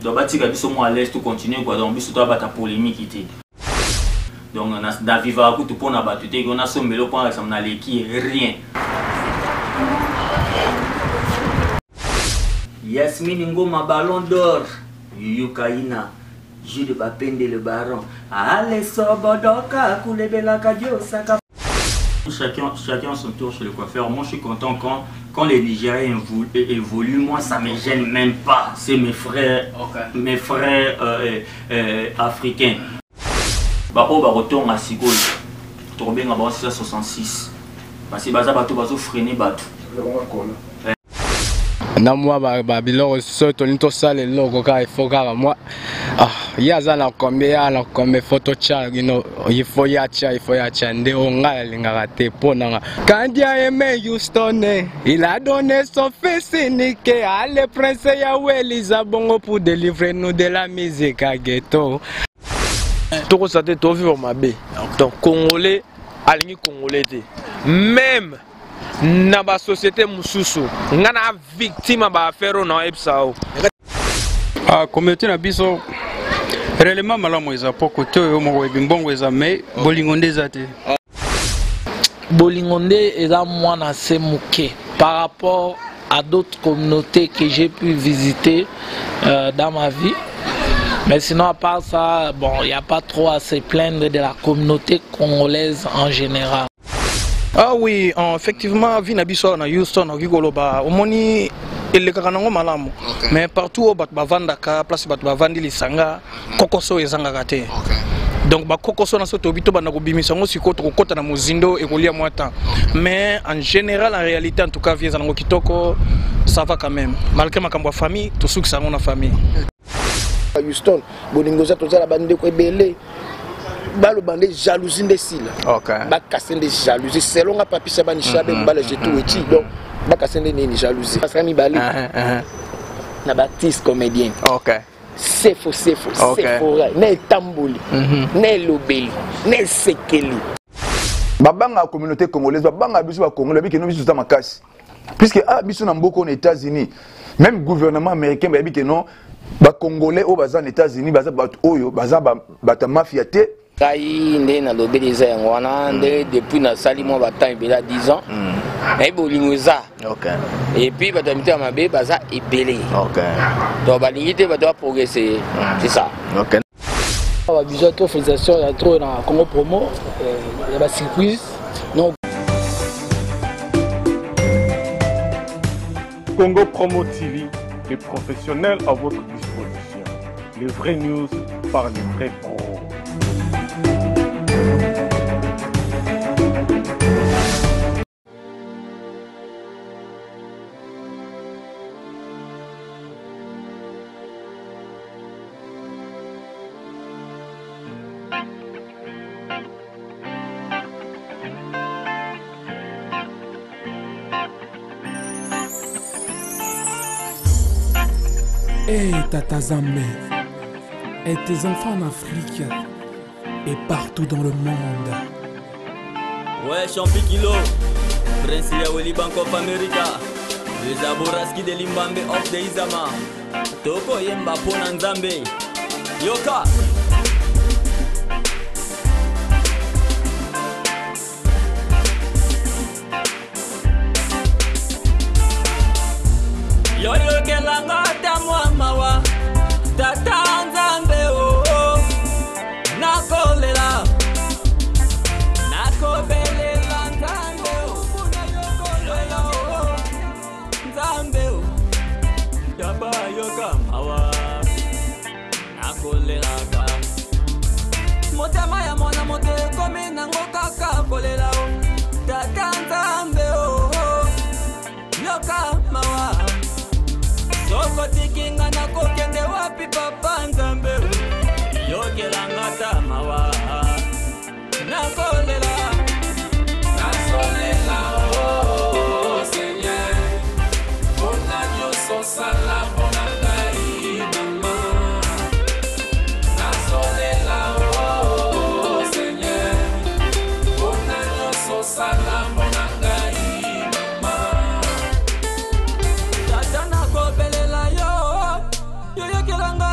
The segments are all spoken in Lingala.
Donc batika biso mo à l'aise tout continuer quoi donc biso to bata polémique était. Donc na vivre à tout pour na batute on a sommelo pour ça na leki rien. Yasmine Ngoma Ballon d'Or. Yukaina. Jules Bapende le baron. Allez sobodoka kulebela kadio saka. Chacun son tour chez le coiffeur. Moi je suis content quand les Nigériens évoluent. Moi ça me gêne même pas. C'est mes frères, africains. Bako ba retourne à Sigol. Tombé en 66. Parce que baza bato bazo freiner bato. Na moi ba biloko so tolinto sale logo ka ifoka moi yaza na kombe photo cha il faut ya cha nde onga lingaka te pona kandia aimé Houston il a donné son fils unique à le prince ya Welisa bongo pour délivrer nous de la musique à ghetto toko sa te to vivre mabe donc congolais alingi congolais te même na ba société mususu ngana victime ba affaire na ebsao communauté na biso réellement malamu eza po côté yo moko ebimbongo eza mais bolingonde eza te bolingonde eza mwana se muke par rapport à d'autres communautés que j'ai pu visiter dans ma vie. Mais sinon, à part ça, bon, il n'y a pas trop à se plaindre de la communauté congolaise en général. Ah oui, effectivement, Vinabiso na Houston, au Gigoloba, au Moni, il est carrément malamu. Mais partout au Batbavandaka, place Batbavandi, Lisanga, Kokoso et Zangagate. Donc, Kokoso na soto bito bana bimisango siko to kota na muzindo et kolia moita. Mais en général, en réalité, en tout cas, via Zango Kitoko, ça va quand même. Malgré ma cambo famille, tout ce que ça a famille. Houston, Boningoza, tout ça, la bande de Belé. Balo bande jalousie de style. OK. Ba casser des jalousie selon la papi sabani chabe bala j'ai tout eti donc ba casser des jalousie. Parce que mi bali. Na Baptiste comédien. OK. C'est faux, c'est ne tamboli, ne lobeli, ne sekeli. Babanga communauté congolaise, babanga biso ba congolais bi ke no biso za makasi. Puisque biso na mboko aux États-Unis, même gouvernement américain ba bi ke non ba congolais au baza aux États-Unis baza ba oyo baza ba mafia te. Kai ndé na lobeli za ngwana ndé depuis na sali mo ba temps ebela 10 ans. Et bolingoza. OK. Et puis ba tamité ma bé baza ebelé. OK. Donc ba lingité ba doit progresser. C'est ça. OK. Ba déjà trop félicitations ya trop na Congo promo ya ba surprise. Non. Congo Promo TV, les professionnels à votre disposition. Les vraies news par les vrais pros. Hey Tata Zambé, et tes enfants en Afrique et partout dans le monde. Ouais, Champi Kilo, Prince Yaweli Bank of America, les Aboraski de Limbambe of the Izama, Toko Yemba Ponanzambe, Yoka. Yoyo kelanga tamwa mawa Tata Nzambe o Nakolela Nakobelela Nzambe o Kuna yokolela o Nzambe o Yaba yoka mawa Nakolela ka Motema ya mwana mote Kome nango kaka kolela o Tata Nzambe o Yoka mawa Soko tikinga na kokende wapi papa Nzambe Yokelanga tamawa Nakolela Nasolela oh Seigneur Bona nyoso sala bona ngai mama Nasolela oh Seigneur Bona nyoso sala bona ngai mama Tata nakobelela yo Yokelanga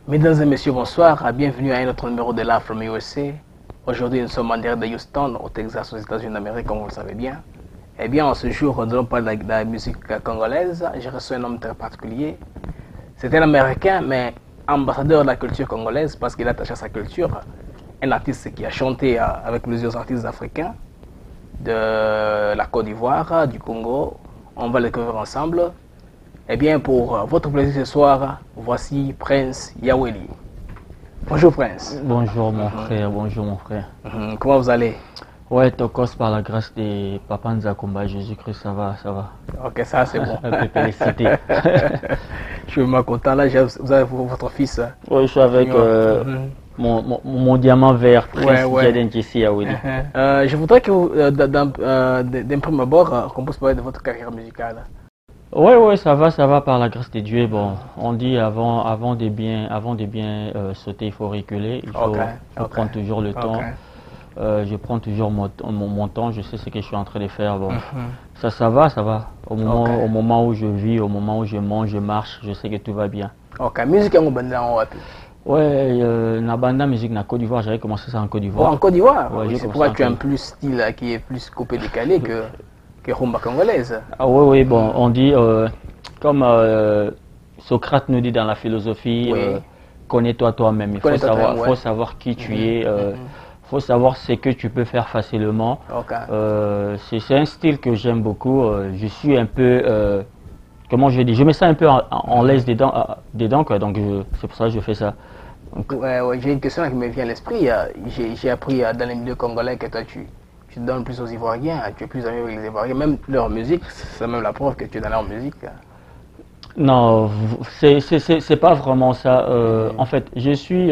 Mesdames et messieurs, bonsoir. Bienvenue à un autre numéro de Live from USA. Aujourd'hui, nous sommes en direct de Houston, au Texas, aux États-Unis d'Amérique, comme vous le savez bien. Eh bien, en ce jour, nous allons parler de la musique congolaise. J'ai reçu un homme très particulier. C'est un Américain, mais ambassadeur de la culture congolaise, parce qu'il est attaché à sa culture. Un artiste qui a chanté avec plusieurs artistes africains de la Côte d'Ivoire, du Congo. On va le découvrir ensemble. Eh bien, pour votre plaisir ce soir, voici Prince Yaweli. Bonjour Prince. Bonjour mon frère, bonjour mon frère. Comment vous allez? Ouais, Tokos, par la grâce de Papa Nzakomba, Jésus-Christ, ça va, ça va. Ok, ça c'est bon. Un peu félicité. Je suis vraiment content. Là, vous avez votre fils. Oui, je suis avec mon diamant vert, Prince Jaden Jesse Yaweli. Je voudrais que vous, d'un premier abord, qu'on puisse parler de votre carrière musicale. Oui, ça va par la grâce de Dieu. Bon, on dit avant de bien sauter, il faut reculer, il faut prendre toujours le temps. Je prends toujours mon temps, je sais ce que je suis en train de faire. Bon, ça va. Au moment où je vis, au moment où je mange, je marche, je sais que tout va bien. Ok, musique en banda en wapi? Ouais, na banda musique na Côte d'Ivoire, j'avais commencé ça en Côte d'Ivoire. Oh, en Côte d'Ivoire? Ouais, c'est pourquoi tu as un plus style qui est plus coupé décalé que rumba congolaise. Ah oui, bon, on dit, comme Socrate nous dit dans la philosophie, connais-toi toi-même. Il faut savoir qui tu es, il faut savoir ce que tu peux faire facilement. C'est un style que j'aime beaucoup. Je suis un peu, comment je dis, je me sens un peu en l'aise dedans quoi, donc c'est pour ça que je fais ça. J'ai une question qui me vient à l'esprit. J'ai appris dans les milieux congolais que toi tu te donnes plus aux Ivoiriens, tu es plus ami avec les Ivoiriens, même leur musique, c'est même la preuve que tu es dans leur musique. Non, c'est pas vraiment ça. En fait, je suis,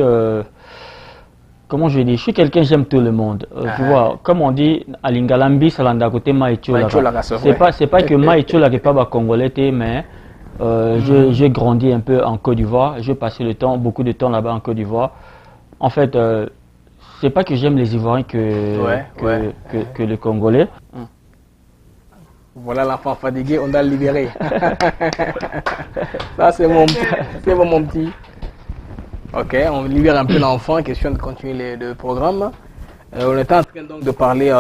comment je dis, je suis quelqu'un, j'aime tout le monde. Tu vois, comme on dit, à Lingalambi, Salanda côté Maïtiola. C'est pas que Maïtiola n'est pas congolais, mais j'ai grandi un peu en Côte d'Ivoire, j'ai passé beaucoup de temps là-bas en Côte d'Ivoire. En fait, c'est pas que j'aime les Ivoiriens que les Congolais. Voilà l'enfant fatigué, on a libéré. Ça c'est mon petit. Ok, on libère un peu l'enfant, question de continuer le programme. On est en train donc de parler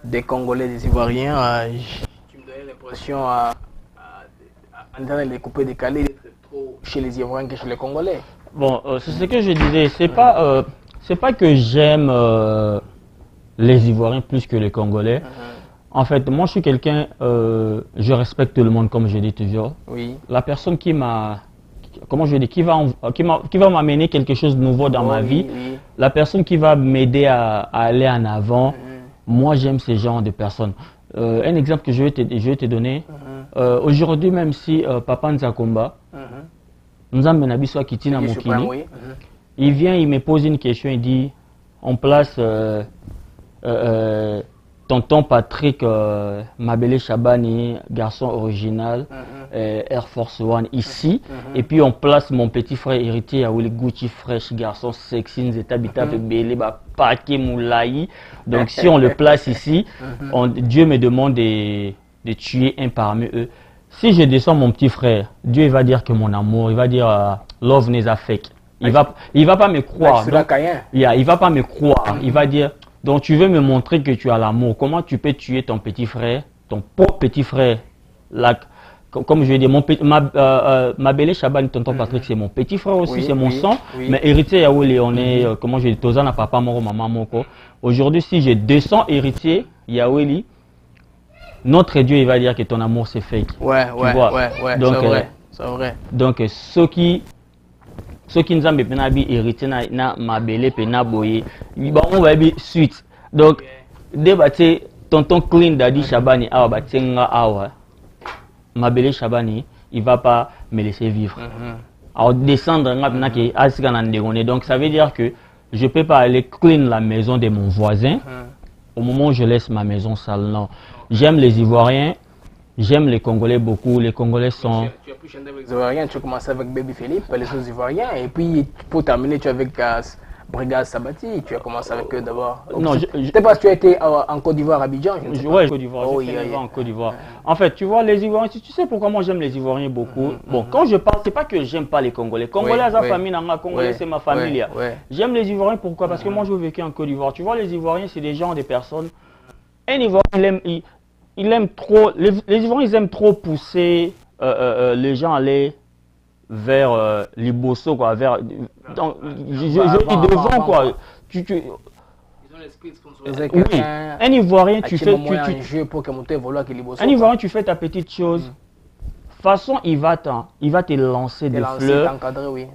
des Congolais, des Ivoiriens. Tu me donnais l'impression en train de les couper décalés, d'être trop chez les Ivoiriens que chez les Congolais. Bon, c'est ce que je disais, c'est pas que j'aime les Ivoiriens plus que les Congolais. En fait, moi je suis quelqu'un, je respecte tout le monde comme je dis toujours. Oui. La personne qui m'a, comment je dis, qui va m'amener quelque chose de nouveau dans ma vie, la personne qui va m'aider à aller en avant, moi j'aime ce genre de personnes. Un exemple que je vais te donner, aujourd'hui même si Papa Nzakomba, Nzambe Nabiso Akitina Mokili, il vient, il me pose une question, il dit, on place tonton Patrick Mabele Chabani, garçon original, Air Force One ici, et puis on place mon petit frère héritier à Gucci Fresh, garçon sexy, Nzetabita Bele, Paké Moulaï. Donc si on le place ici, Dieu me demande de tuer un parmi eux. Si je descends mon petit frère, Dieu il va dire que mon amour, il va dire love n'est pas fake. Il va pas me croire. Il va pas me croire. Il va dire, donc tu veux me montrer que tu as l'amour. Comment tu peux tuer ton petit frère, ton pauvre petit frère? Comme je dis, ma belle Chaban, tonton Patrick, c'est mon petit frère aussi, c'est mon sang. Mais héritier Yaouli, on est, comment je dis, Tozana, papa, moro, maman, moko. Aujourd'hui, si j'ai 200 héritiers Yaouli, notre Dieu, il va dire que ton amour c'est fake. Ouais, donc, c'est vrai. Donc, ceux qui nous ont hérité na mabele pe na boye, on va dire suite. Donc, débattre tonton Clean Daddy Chabani awa batenga awa. Mabele Chabani, il va pas me laisser vivre. Alors descendre donc ça veut dire que je peux pas aller clean la maison de mon voisin au moment où je laisse ma maison sale. Non. J'aime les Ivoiriens, j'aime les Congolais beaucoup. Les Congolais sont... Tu as pu chanter avec les Ivoiriens, tu as commencé avec Baby Philippe, les autres Ivoiriens, et puis pour terminer, tu es avec Brigade Sabati, tu as commencé avec eux d'abord. Non, je ne sais pas si tu as été en Côte d'Ivoire, Abidjan. Oui, Côte d'Ivoire. En Côte d'Ivoire. En fait, tu vois, les Ivoiriens, tu sais pourquoi moi j'aime les Ivoiriens beaucoup. Bon, quand je parle, c'est pas que j'aime pas les Congolais. Congolais, c'est ma famille, Congolais, c'est ma famille. J'aime les Ivoiriens, pourquoi? Parce que moi, j'ai vécu en Côte d'Ivoire. Tu vois, les Ivoiriens, c'est des gens, des personnes. Un Ivoirien, il aime trop. Les Ivoiriens, ils aiment trop pousser les gens à aller vers Liboso, quoi. Vers. Donc, je dis devant, quoi. Ils ont l'esprit de sponsoriser. Oui, un Ivoirien, tu fais. Un Ivoirien, tu fais ta petite chose. De toute façon, il va te lancer des fleurs.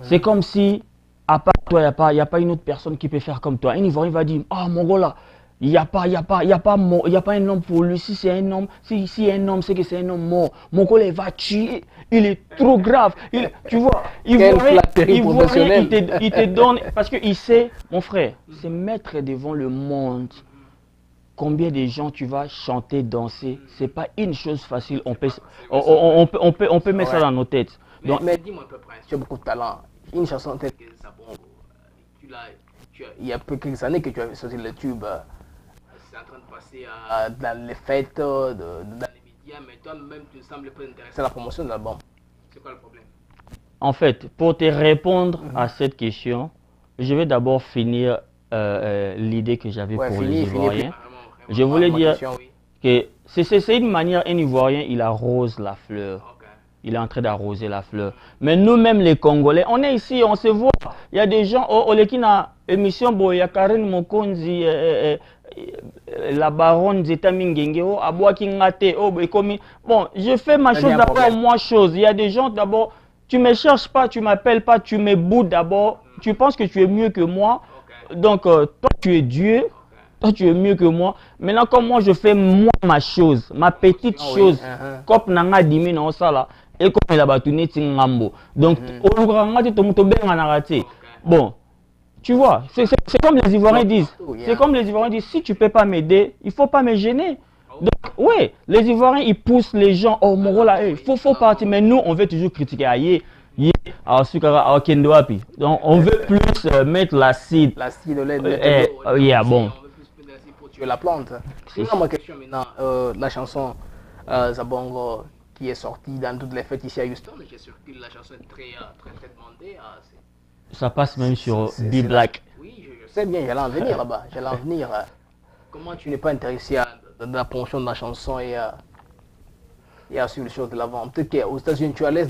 C'est comme si, à part toi, il n'y a pas une autre personne qui peut faire comme toi. Un Ivoirien va dire, ah, mon gars là. Il n'y a pas un homme pour lui. Si c'est un homme, si un homme, c'est que c'est un homme mort. Mon collègue va tuer. Il est trop grave. Tu vois, il te donne. Parce qu'il sait, mon frère, c'est mettre devant le monde. Combien de gens tu vas chanter, danser. C'est pas une chose facile. On peut mettre ça dans nos têtes. Donc, mais dis-moi un peu, Prince, tu as beaucoup de talent. Une chanson telle que Zabongo, il y a peu quelques années que tu avais sorti le tube. C'est en train de passer dans les fêtes, dans les médias, mais toi-même, tu sembles pas intéressé à la promotion de l'album. C'est quoi le problème? En fait, pour te répondre à cette question, je vais d'abord finir l'idée que j'avais pour les Ivoiriens. Je voulais dire que c'est une manière, un Ivoirien, il arrose la fleur. Il est en train d'arroser la fleur. Mais nous-mêmes, les Congolais, on est ici, on se voit. Il y a des gens, qui ont émission, il y a Karine Mokonzi, la baronne Zeta Mingengeo, Aboua Kingate, bon, je fais ma chose d'abord, moi chose. Il y a des gens d'abord, tu me cherches pas, tu m'appelles pas, tu me boudes d'abord. Tu penses que tu es mieux que moi. Donc, toi, tu es Dieu. Toi, tu es mieux que moi. Maintenant, comme moi, je fais moi ma chose, ma petite chose. Comme nanga dimi na osala. Et comme il a battu Ngambo. Donc, bon, tu vois, c'est comme les Ivoiriens disent. C'est comme les Ivoiriens disent, si tu ne peux pas m'aider, il ne faut pas me gêner. Donc, oui, les Ivoiriens, ils poussent les gens. Oh, mon rôle, il faut partir. Mais nous, on veut toujours critiquer. Donc, on veut plus mettre l'acide. L'acide, le bon. Tu veux la plante. C'est ma question maintenant. La chanson Zabongo qui est sortie dans toutes les fêtes ici à Houston. J'ai sûr que la chanson est très demandée. Ça passe même sur B-Black. Oui, je sais bien, j'allais en venir là-bas. J'allais en venir. Comment tu n'es pas intéressé à la promotion de la chanson et à suivre les choses de l'avant? Peut-être qu'aux États-Unis, tu es à l'aise.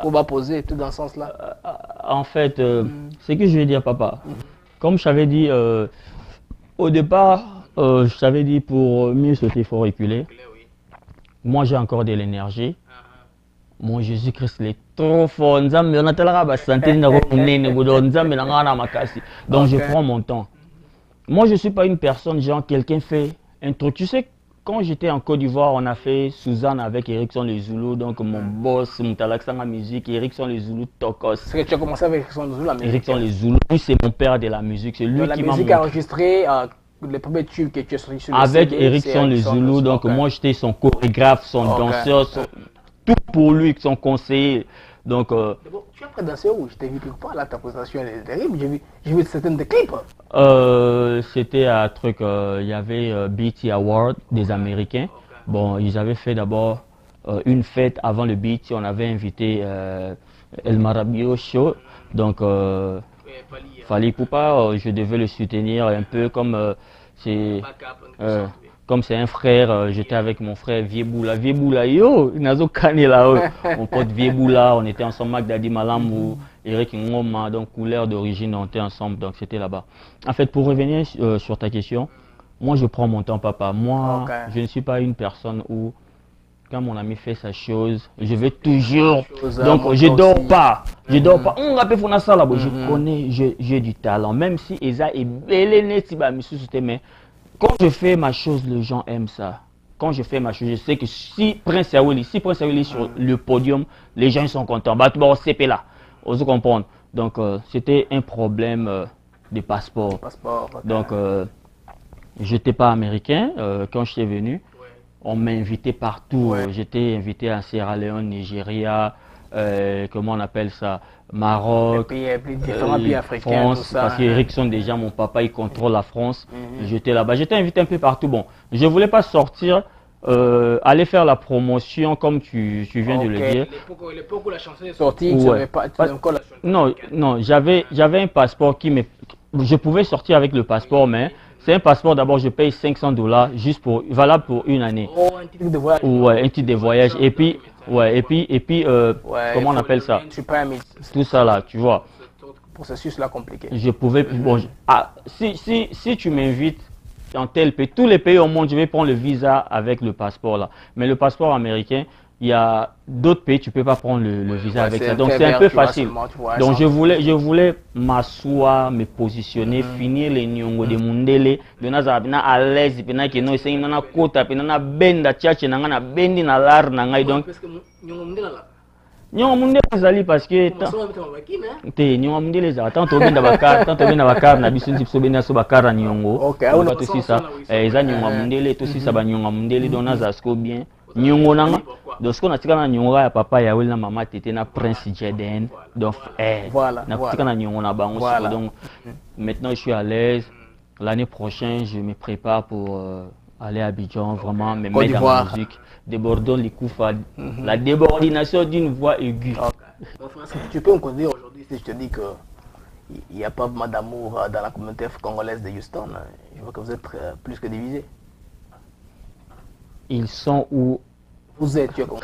On va poser tout dans ce sens-là. En fait, c'est que je vais dire, papa. Comme je t'avais dit au départ, je t'avais dit pour mieux sauter, il faut reculer. Moi, j'ai encore de l'énergie. Mon Jésus-Christ, il est trop fort. Donc, je prends mon temps. Moi, je ne suis pas une personne, genre, quelqu'un fait un truc. Tu sais, quand j'étais en Côte d'Ivoire, on a fait Suzanne avec Erickson Les Zoulous, donc mon boss, Moutalaxanga Musique, Erickson Les Zoulous, Tokos. C'est que tu as commencé avec Erickson Les Zoulous, la musique. Erickson Les Zoulous, lui, c'est mon père de la musique. C'est lui qui m'a La musique a enregistré les premiers tubes que tu as sortis sur le avec Erickson Les Zoulous, donc moi, j'étais son chorégraphe, son danseur, tout pour lui, son conseiller. Donc, tu as danser où? Je t'ai vu quelque part, là, ta présentation est terrible. J'ai vu certaines des clips. C'était un truc, il y avait BET Award des Américains. Bon, ils avaient fait d'abord une fête avant le BET. On avait invité El Marabio Show. Donc, Fally Poupa, je devais le soutenir un peu comme comme c'est un frère, j'étais avec mon frère Vieboula, yo, Nazo Kane là, mon pote Vieboula, on était ensemble avec Dadi Malamou, Eric Ngoma, donc couleur d'origine, on était ensemble, donc c'était là-bas. En fait, pour revenir sur ta question, moi je prends mon temps, papa. Moi, je ne suis pas une personne où, quand mon ami fait sa chose, je vais toujours, donc je dors pas, je dors pas. Je connais, j'ai du talent, même si Eza est belle, mais quand je fais ma chose, les gens aiment ça. Quand je fais ma chose, je sais que si Prince Yaweli est sur le podium, les gens ils sont contents. C'est là, on se comprendre. Donc c'était un problème de passeport. Donc je n'étais pas américain quand je suis venu. On m'a invité partout. J'étais invité à Sierra Leone, Nigeria, comment on appelle ça, Maroc, différents pays africains, France, tout ça, parce qu'Ericsson déjà, mon papa, il contrôle la France. J'étais là-bas, j'étais invité un peu partout. Bon, je ne voulais pas sortir, aller faire la promotion comme tu viens de le dire. L'époque où la chanson est sortie, tu n'avais pas encore la chanson. Non, j'avais un passeport qui me... Je pouvais sortir avec le passeport, mais c'est un passeport, d'abord je paye $500 juste pour, valable pour une année. Oh, un titre de voyage. Ouais, un titre de voyage. Et puis, comment on appelle ça? Tout ça là, tu vois. Processus là compliqué. Je pouvais, bon, si tu m'invites dans tel pays, tous les pays au monde, je vais prendre le visa avec le passeport là. Mais le passeport américain, il y a d'autres pays, tu peux pas prendre le visa avec ça. Donc c'est un peu facile. Donc je voulais m'asseoir, me positionner, finir les nyongo de mundele, de nazabina à l'aise, pena que no c'est na kota, pena na benda tchatche na na bendi na lar na ngai donc. Nyongo mundele zali parce que te nyongo mundele za tanto benda bakar na biso ndipso benda so bakar nyongo. OK, on va aussi ça. Eza nyongo mundele to si ça ba nyongo mundele donc naza sko bien. Nyongo nanga donc ce qu'on a tika na nyongo ya papa ya wel na mama tete na prince Jeden donc voilà na tika na nyongo na bango donc maintenant je suis à l'aise. L'année prochaine je me prépare pour aller à Abidjan, vraiment me mettre dans la musique, débordons les coups, la débordination d'une voix aiguë. Tu peux me conduire aujourd'hui si je te dis que il n'y a pas vraiment d'amour dans la communauté congolaise de Houston. Je vois que vous êtes plus que divisés. Ils sont où? Vous êtes congolais.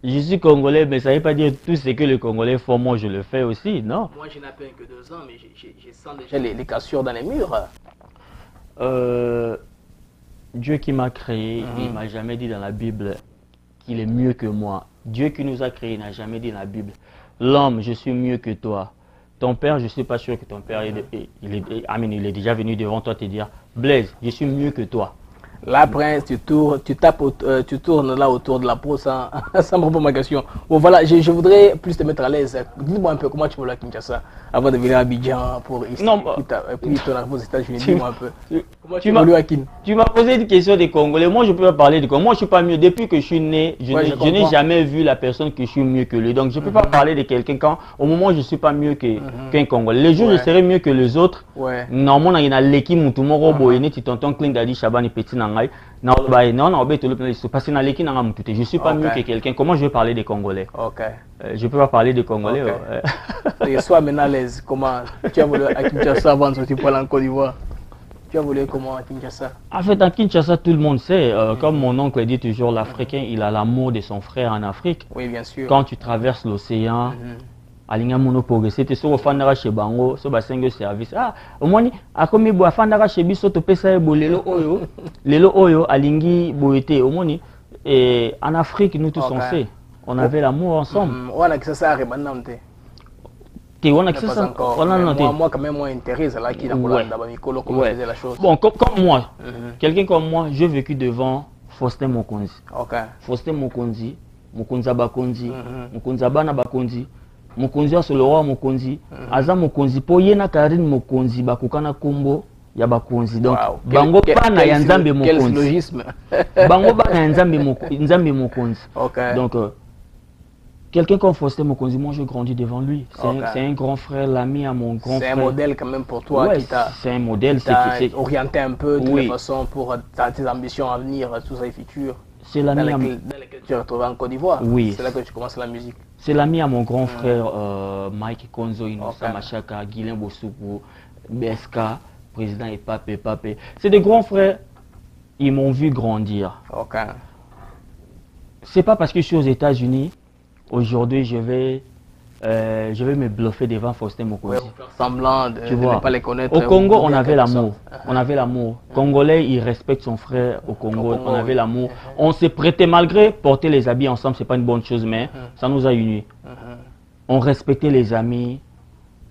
Je suis congolais, mais ça ne veut pas dire tout ce que les Congolais font, moi je le fais aussi, non? Moi je n'ai pas que 2 ans, mais je sens déjà les cassures dans les murs. Dieu qui m'a créé, il ne m'a jamais dit dans la Bible qu'il est mieux que moi. Dieu qui nous a créé n'a jamais dit dans la Bible, l'homme, je suis mieux que toi. Ton père, je ne suis pas sûr que ton père, il est déjà venu devant toi te dire, Blaise, je suis mieux que toi. Là, Prince, tu tournes là autour de la peau sans me répondre à ma question. Bon, voilà, je voudrais plus te mettre à l'aise. Dis-moi un peu comment tu voulais à Kinshasa avant de venir à Abidjan pour ici. Non, et puis ton arrivée aux États-Unis. Dis-moi un peu. Comment tu évolues à Kin? Tu m'as posé une question des Congolais. Moi, je peux pas parler de Congolais. Moi, je suis pas mieux. Depuis que je suis né, je n'ai jamais vu la personne que je suis mieux que lui. Donc, je peux pas parler de quelqu'un quand, au moment où je suis pas mieux qu'un Congolais. Les jours où je serai mieux que les autres, normalement, il y a l'équipe Moutoumoro, Boyene, Titonton, Kling, Dadi, Chabani, Petit, Nangai. Non, je suis pas mieux que quelqu'un. Comment je vais parler des Congolais? Je peux pas parler des Congolais. Sois maintenant à l'aise. Comment tu as voulu à Kinshasa avant de sortir pour aller en Côte d'Ivoire? Tu as voulu comment à Kinshasa? En fait, à Kinshasa, tout le monde sait. Comme mon oncle dit toujours, l'Africain, il a l'amour de son frère en Afrique. Oui, bien sûr. Quand tu traverses l'océan, alinga mono progresser te so fandara chez bango so ba sengo service omoni akomi bo fandara chez biso to pesa ebo lelo oyo alingi boete omoni et en Afrique nous tous on sait on avait l'amour ensemble on a que ça maintenant te on a que ça moi quand même moi intéresse là qui na kolanda ba mikolo comment faisait la chose. Bon comme moi quelqu'un comme moi j'ai vécu devant Faustin Mokonzi. Faustin Mokonzi Bakonzi Mokonzi bana Bakonzi Mokonzi a le roi Mokonzi, aza Mokonzi po yena Karine Mokonzi bakukana kombo ya Bakonzi. Donc bango bana ya Nzambe Mokonzi. Quel logisme. Bango bana ya Nzambe Mokonzi. Donc quelqu'un comme Faustin Mokonzi, moi je grandis devant lui. C'est un grand frère, l'ami à mon grand frère. C'est un modèle quand même pour toi qui t'a. C'est un modèle, c'est orienté un peu de toute façon pour tes ambitions à venir, tout ça et futurs. C'est l'ami dans lequel tu as retrouvé en Côte d'Ivoire. Oui. C'est là que tu commences la musique. C'est l'ami à mon grand frère Mike Konzo Inosa Machaka, Guilain Bossoukou, BSK, président Epape. C'est des grands frères, ils m'ont vu grandir. C'est pas parce que je suis aux États-Unis, aujourd'hui je vais me bluffer devant Faustin Mokonzi. Semblant de ne pas les connaître. Au Congo, on avait l'amour. On avait l'amour. Congolais, il respecte son frère au Congo. On avait l'amour. On s'est prêté, malgré porter les habits ensemble, c'est pas une bonne chose, mais ça nous a unis. On respectait les amis.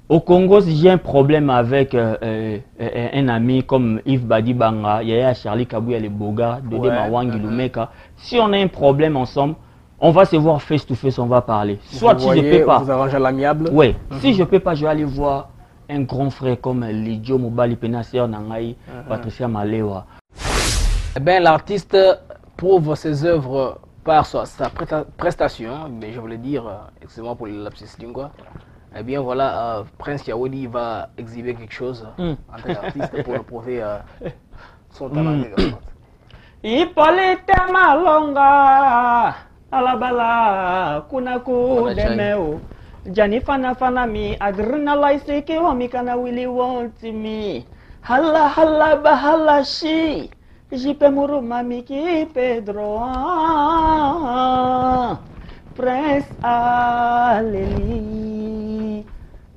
Au Congo, si j'ai un problème avec un ami comme Yves Badibanga, Yaya Charlie Kabouya, les Boga, Dede Mawangi, Lumeka, si on a un problème ensemble, on va se voir face to face, on va parler. Soit si je peux pas. Vous arrangez à l'amiable. Oui. Si je peux pas, je vais aller voir un grand frère comme Lidio Mobali Penasser Nangaï, Patricia Malewa. Eh bien, l'artiste prouve ses œuvres par sa prestation, mais je voulais dire, excusez-moi pour le lapsus lingua, eh bien voilà, Prince Yaweli va exhiber quelque chose en tant qu'artiste pour le prouver son talent. Hippolyte Malonga, alabala, kunaku demeo, Jani fana fana mi, adrenalize ke wamikana willy want me, hala hala bahala shi. Jipe muru mami ki Pedro Prince Aleli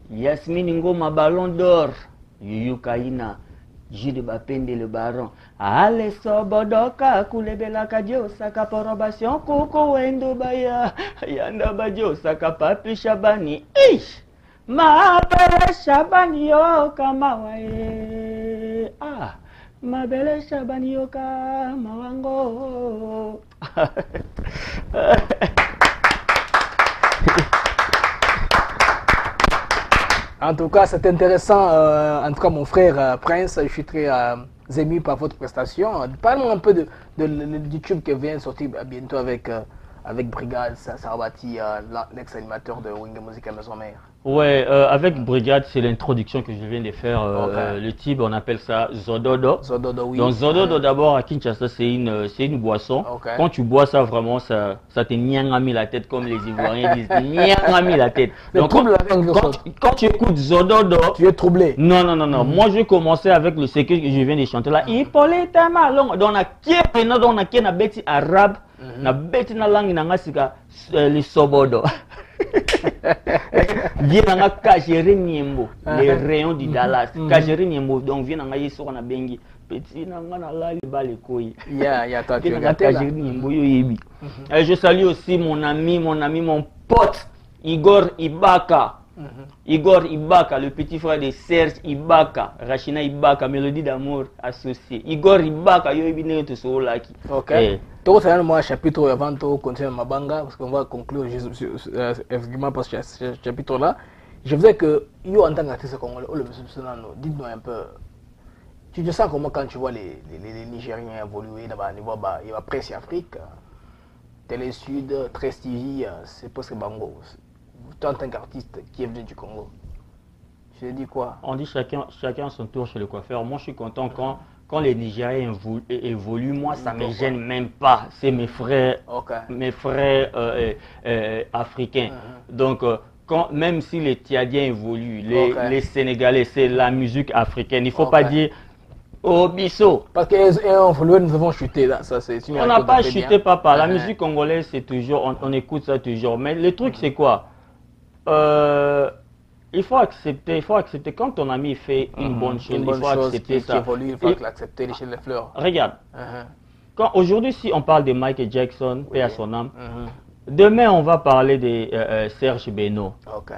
Yasmine Ngoma Ballon d'Or Yuyu Kaina Jude Bapende le Baron Ale Sobodoka Kulebela Kadio Saka Porobation Kuku Wendo Baya Yanda Bajo Saka Papi Shabani Ish Mapere Shabani Yo Kamawae Ma belle Shabanioka Mawango. En tout cas, c'est intéressant. En tout cas, mon frère Prince, je suis très ému par votre prestation. Parlons un peu du tube qui vient sortir bientôt avec Brigade Sarabati, l'ex-animateur de Wing Music à Maison Mère. Ouais, avec Brigade, c'est l'introduction que je viens de faire. Le type, on appelle ça Zododo. Zododo, oui. Donc Zododo, d'abord à Kinshasa, c'est une boisson. Quand tu bois ça, vraiment, ça te niangami la tête, comme les Ivoiriens disent. Niangami la tête. Donc quand tu écoutes Zododo, tu es troublé. Non, non, non, non. Moi, je commençais avec le séquence que je viens de chanter là. Hippolyte Malonga. Donc on a qui na beti arabe, na beti na langue na ngasika les sobodo. Viens à Kajeri Niembo, les rayons du Dallas. Kajeri Niembo, donc viens à Yeso on a bengi. Petit nangana la le koi. Toi tu es Kajeri Niembo yo yebi. Je salue aussi mon ami, mon pote Igor Ibaka. Igor Ibaka, le petit frère de Serge Ibaka, Rachina Ibaka, Mélodie d'amour associée. Igor Ibaka, yo yebi ne to so laki. OK. Tout ça, moi, chapitre avant de continuer ma banga, parce qu'on va conclure effectivement par ce chapitre-là. Je voudrais que, yo, en tant qu'artiste congolais, dites-nous un peu, tu te sens comment quand tu vois les Nigériens évoluer là-bas, niveau il y a Presse Afrique, Télé Sud, 13 TV, c'est presque Bango. Toi, en tant qu'artiste qui est venu du Congo, je te dis quoi? On dit chacun son tour chez le coiffeur. Moi, je suis content quand les Nigériens évoluent, moi ça ne me gêne même pas. C'est mes frères, africains. Donc, même si les Tchadiens évoluent, les Sénégalais, c'est la musique africaine. Il ne faut pas dire oh bisso. Parce que nous avons chuté là. On n'a pas chuté, papa. La musique congolaise, c'est toujours, on écoute ça toujours. Mais le truc, c'est quoi? Il faut accepter quand ton ami fait une bonne chose, il faut accepter ça. Il faut l'accepter, lécher les fleurs. Regarde, aujourd'hui si on parle de Michael Jackson, paix à son âme, demain on va parler de Serge Beno.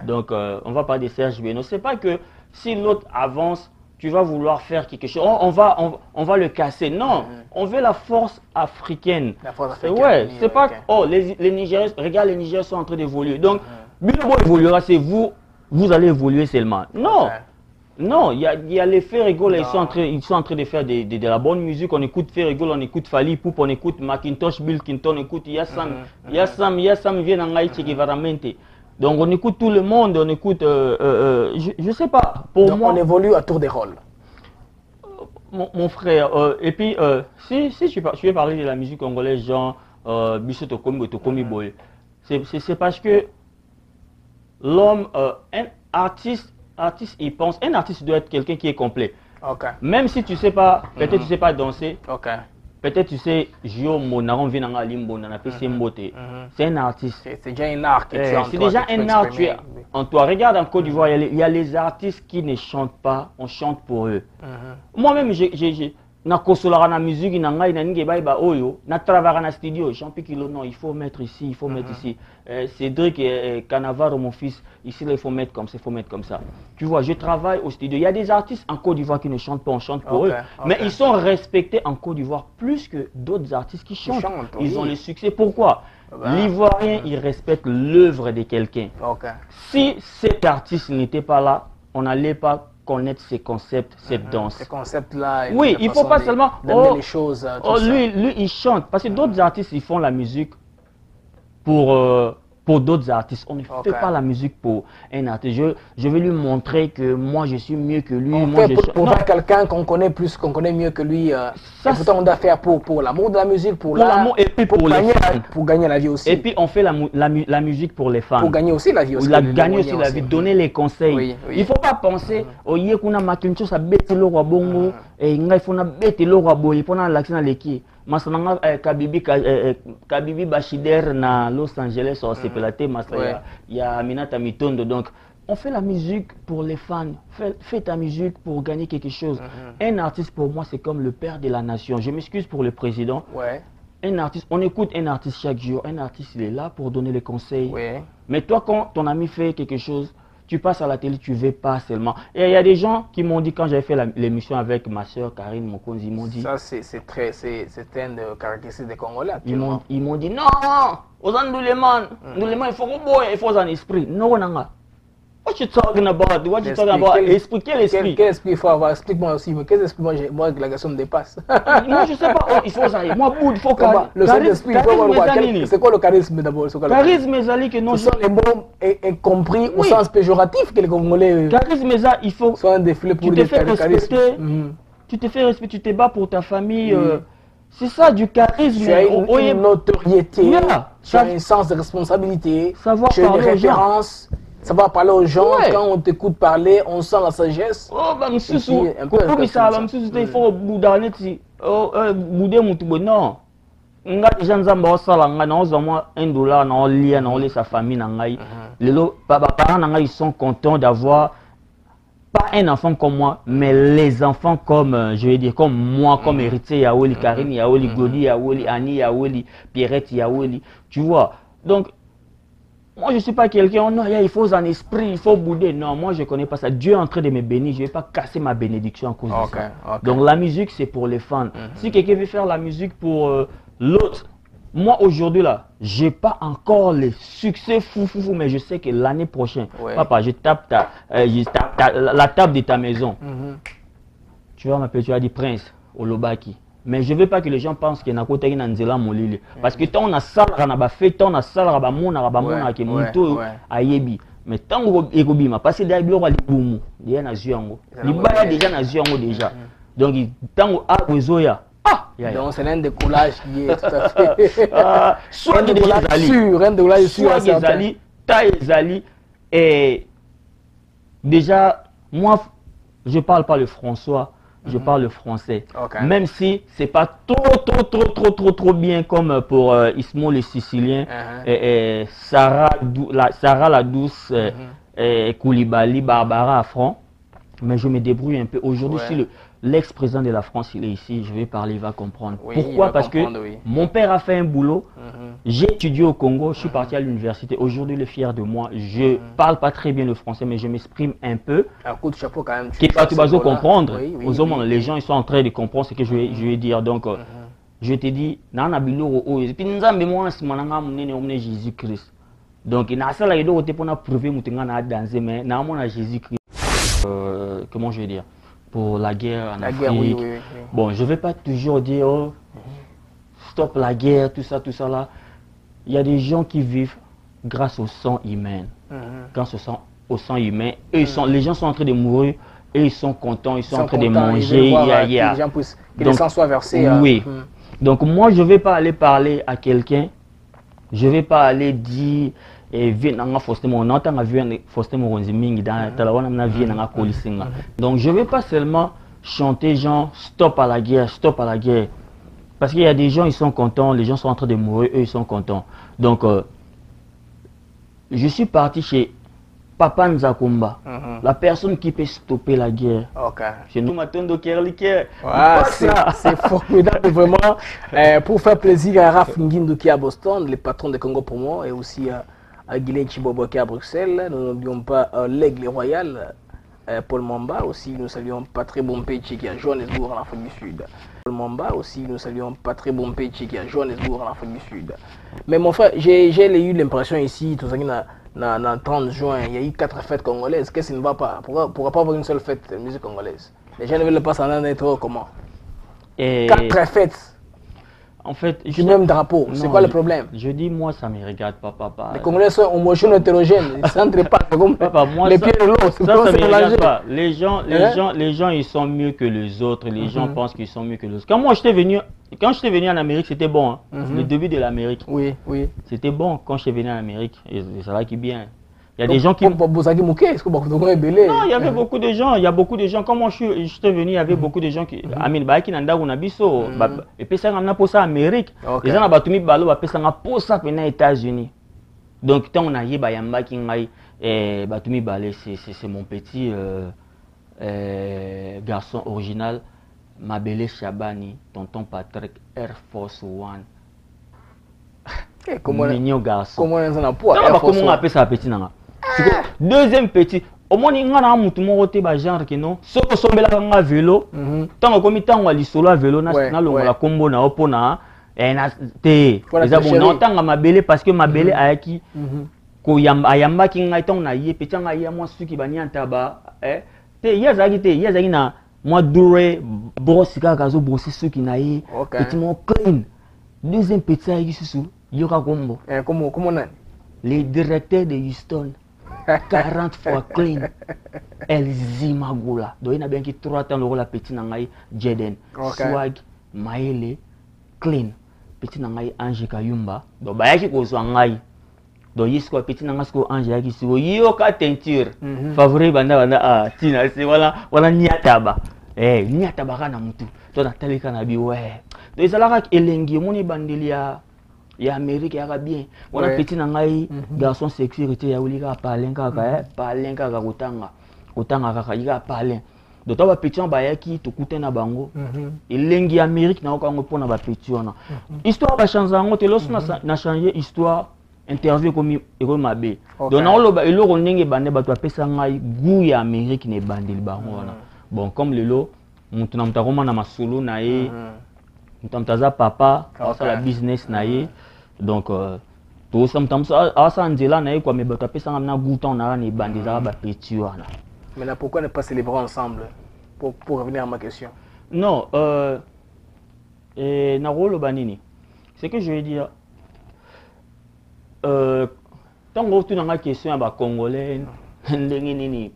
Donc on va parler de Serge Beno. C'est pas que si l'autre avance, tu vas vouloir faire quelque chose, on va le casser. Non, on veut la force africaine. La force africaine. Ouais, c'est pas oh les Nigériens, regarde les Nigériens sont en train d'évoluer. Donc Beno évoluera, c'est vous allez évoluer seulement. Non, non, il y a les Ferrigol, ils sont en train de faire de la bonne musique. On écoute Ferrigol, on écoute Fali Poup, on écoute Macintosh, Bill Clinton, on écoute Yassam vient en Haïti qui va ramener. Donc on écoute tout le monde, on écoute, je sais pas, pour donc moi... on évolue à tour des rôles. Mon frère, et puis si je vais parler de la musique congolaise, genre Bisso Tokomi Boy, c'est parce que l'homme, un artiste, il pense, un artiste doit être quelqu'un qui est complet. Même si tu sais pas, peut-être tu sais pas danser, peut-être tu sais jouer monaron vinanga limbo nana pc mbote. C'est un artiste. C'est déjà un art que tu as en toi. C'est déjà un art que tu as en toi. Regarde en Côte d'Ivoire, il y a les artistes qui ne chantent pas, on chante pour eux. Moi-même, na kosolara na musique na ngai na ninge ba oyo na travailler na studio Jean-Pierre Kilo non il faut mettre ici il faut mettre ici Cédric Canavaro mon fils ici là, il faut mettre comme ça il faut mettre comme ça tu vois je travaille au studio il y a des artistes en Côte d'Ivoire qui ne chantent pas on chante pour eux mais ils sont respectés en Côte d'Ivoire plus que d'autres artistes qui chantent ils ont le succès pourquoi l'Ivoirien il respecte l'œuvre de quelqu'un si cet artiste n'était pas là on n'allait pas connaître ces concepts, cette danse. Ces concepts-là. Oui, il ne faut pas seulement... les choses, lui, il chante. Parce que d'autres artistes, ils font la musique pour d'autres artistes. On ne fait pas la musique pour un artiste. Je vais lui montrer que moi je suis mieux que lui. Pour voir quelqu'un qu'on connaît plus, qu'on connaît mieux que lui. Pourtant on doit faire pour l'amour de la musique, pour l'amour et puis pour gagner, pour gagner la vie aussi. Et puis on fait la musique pour les fans. Pour gagner aussi la vie aussi. Gagner aussi la vie, donner les conseils. Oui, oui. Il ne faut pas penser au yekuna makincho sa bête lo bongo et il faut na bête lo boy pour na l'accent leki. Masananga Kabibi Bachider na Los Angeles au CPLAT Masaya il y a Aminata Mitondo. Donc on fait la musique pour les fans. Fais ta musique pour gagner quelque chose. Un artiste pour moi c'est comme le père de la nation. Je m'excuse pour le président. Un artiste, on écoute un artiste chaque jour. Un artiste il est là pour donner les conseils. Mais toi quand ton ami fait quelque chose, tu passes à la télé, tu ne veux pas seulement. Et il y a des gens qui m'ont dit, quand j'avais fait l'émission avec ma soeur Karine Mokonzi, ils m'ont dit... Ça, c'est une caractéristique des Congolais. Ils m'ont dit, non, aux Andouleman, il faut qu'il faut un esprit. Non, non, non. What you talking about? What you talking about? Esprit, quel esprit? Quel esprit il faut avoir? Explique-moi aussi. Mais quel esprit moi la question me dépasse? Moi, je ne sais pas. Il faut ça. Moi, il faut le charisme. C'est quoi le charisme d'abord? Charisme, c'est que non. Ce sont les mots compris au sens péjoratif que les Congolais. Charisme, il faut. Soit un défilé pour tu te fais respecter. Tu te fais respecter. Tu te bats pour ta famille. C'est ça du charisme. Tu as une notoriété. Tu as un sens de responsabilité. Savoir tu as une référence. Ça va parler aux gens, quand on t'écoute parler, on sent la sagesse. Oh, bah, monsieur, il faut boudaner, bouder mon tout non. On a déjà un salaire, on a $1, on a lien, on a sa famille, les parents ils sont contents d'avoir pas un enfant comme moi, mais les enfants comme, je vais dire, comme moi, comme héritier, Yaoli, Karine, Yaoli, Godi, Yaoli, Annie, Yaoli, Pierrette, Yaoli, tu vois. Donc, moi, je ne suis pas quelqu'un, non, il faut un esprit, il faut bouder. Non, moi, je ne connais pas ça. Dieu est en train de me bénir, je ne vais pas casser ma bénédiction à cause de ça. Donc, la musique, c'est pour les fans. Si quelqu'un veut faire la musique pour l'autre, moi, aujourd'hui, là, je n'ai pas encore les succès fou, mais je sais que l'année prochaine, papa, je tape la table de ta maison. Tu vas m'appeler, tu vas dire Prince, Olobaki. Mais je ne veux pas que les gens pensent qu'il y a un côté Nzela Molili. Parce que tant on a ça, on a fait, tant on a ça, on a mon qui monto ayebi. Mais tant on a passé derrière le boum, il y a un azuango. Il y a déjà un azuango déjà. Donc tant on a besoin. Donc c'est un décollage qui est tout à fait. Soit un décollage sûr, et déjà moi je parle pas le François. Je parle le français, même si c'est pas trop bien comme pour Ismo le Sicilien, et Sarah la douce, Koulibaly, Barbara Affront, mais je me débrouille un peu. Aujourd'hui, si l'ex-président de la France il est ici, je vais parler, il va comprendre. Pourquoi? Parce que mon père a fait un boulot, j'ai étudié au Congo, je suis parti à l'université, aujourd'hui il est fier de moi. Je parle pas très bien le français, mais je m'exprime un peu. Un coup de chapeau quand même. Tu vas comprendre. Les gens ils sont en train de comprendre ce que je vais dire. Donc, je te dis, Jésus-Christ. Donc, il y a ça là, il doit prouver que tu as dansé, mais Jésus-Christ. Comment je vais dire? Pour la guerre en Afrique. Bon, je ne vais pas toujours dire oh, stop la guerre, tout ça là. Il y a des gens qui vivent grâce au sang humain. Grâce au sang humain, les gens sont en train de mourir, et ils sont contents, ils sont en train de manger. Que le sang soit versé. Oui. Donc moi, je ne vais pas aller parler à quelqu'un, je ne vais pas aller dire donc je ne vais pas seulement chanter genre stop à la guerre, parce qu'il y a des gens ils sont contents, les gens sont en train de mourir, eux ils sont contents. Donc je suis parti chez Papa Nzakumba, la personne qui peut stopper la guerre. Chez nous, c'est formidable vraiment. Pour faire plaisir à Raph Nguindou qui est à Boston, le patron de Congo pour moi, et aussi à Guilain Chibobo qui est à Bruxelles. Nous n'oublions pas l'Aigle Royal, Paul Mamba aussi. Nous saluons Patrick Bompechi qui est à Johannesburg en Afrique du Sud. Paul Mamba aussi. Nous saluons Patrick Bompechi qui est à Johannesburg en Afrique du Sud. Mais mon frère, j'ai eu l'impression ici, tout ça qui dans 30 juin, il y a eu 4 fêtes congolaises. Qu'est-ce qui ne va pas? Pourquoi pas avoir une seule fête de musique congolaise? Les gens ne veulent pas s'en aller trop comment? 4 fêtes. En fait, du même drapeau. C'est quoi le problème? Je dis, moi, ça ne me regarde pas, papa. Les Congolais sont homogènes, hétérogènes. Ils ne s'entrent pas. Comme papa, moi, les pieds de l'eau. Ça ne me regarde pas. Les gens, ils sont mieux que les autres. Les gens pensent qu'ils sont mieux que les autres. Quand moi, j'étais venu en Amérique, c'était bon. Hein. Le début de l'Amérique. Oui, oui. C'était bon quand j'étais venu en Amérique. Et ça va qui bien. Il y a des gens qui... Non, il y avait beaucoup de gens. Il y a beaucoup de gens. Quand moi j'étais venu, il y avait beaucoup de gens qui... Amin Baïki Nanda Gunabiso. Et puis ça, on a pour ça en Amérique. Les gens ont battu Balo, on a pour ça aux États-Unis. Donc, quand on a eu Bayamba Kingai, Batumi Balé, c'est mon petit garçon original, Mabele Chabani, tonton Patrick, Air Force One. Mignon garçon. Comment on appelle ça petit nanga? Deuxième petit. Au moins, il y a un genre qui non. Ce que sont les vélo, tant que tant que solo vélo, na combo na opona, et na te. Les abonnés tant que ma belle parce que ma belle a qui ko yamba qui ngai tant na yé petit ngai moi ceux qui bani antaba te yazagi na moi dure brosse kazo brosser ceux qui na yé petit mon clean. Deuxième petit a qui sous Yoka Combo. Comment Les directeurs de Houston. 40 fois clean. Elzima Goula. Donc il y a bien qui 3 temps le rôle petit nangai Jeden. Swag, Maele, clean. Petit nangai Ange Kayumba. Donc bah yaki ko ngai. Donc yisko petit nangai ko Ange yaki siko yoka teinture. Favori banda tina c'est voilà niataba. Niataba kana mutu. Donc natali kana bi ouais. Donc ça la elengi moni bandelia. Il y a Amérique, il y a bien. On a petit nangai garçon sécurité ya ulika palenka palenka kutanga. Kutanga kaka ika palen. Donc toi petit en bayaki to kutena bango. Elengi Amérique na okango pona ba petit wana. Histoire ba changer ngo te loso na changer histoire interview comme eko mabe. Donc na loba eloko ndenge bande ba to pesa ngai goût ya Amérique ne bandeli bango wana. Bon comme lelo mutu na mtakoma na masolo na ye. Mtamtaza papa, ça la business naie. Donc tout ça mtamsa asa ndela naie quoi mais bato pesa ngam na gouton na ni bandeza ba petit wana. Mais là pourquoi ne pas célébrer ensemble pour revenir à ma question? Non na rolo banini. C'est que je veux dire tant que tu na question ba congolais ndenge nini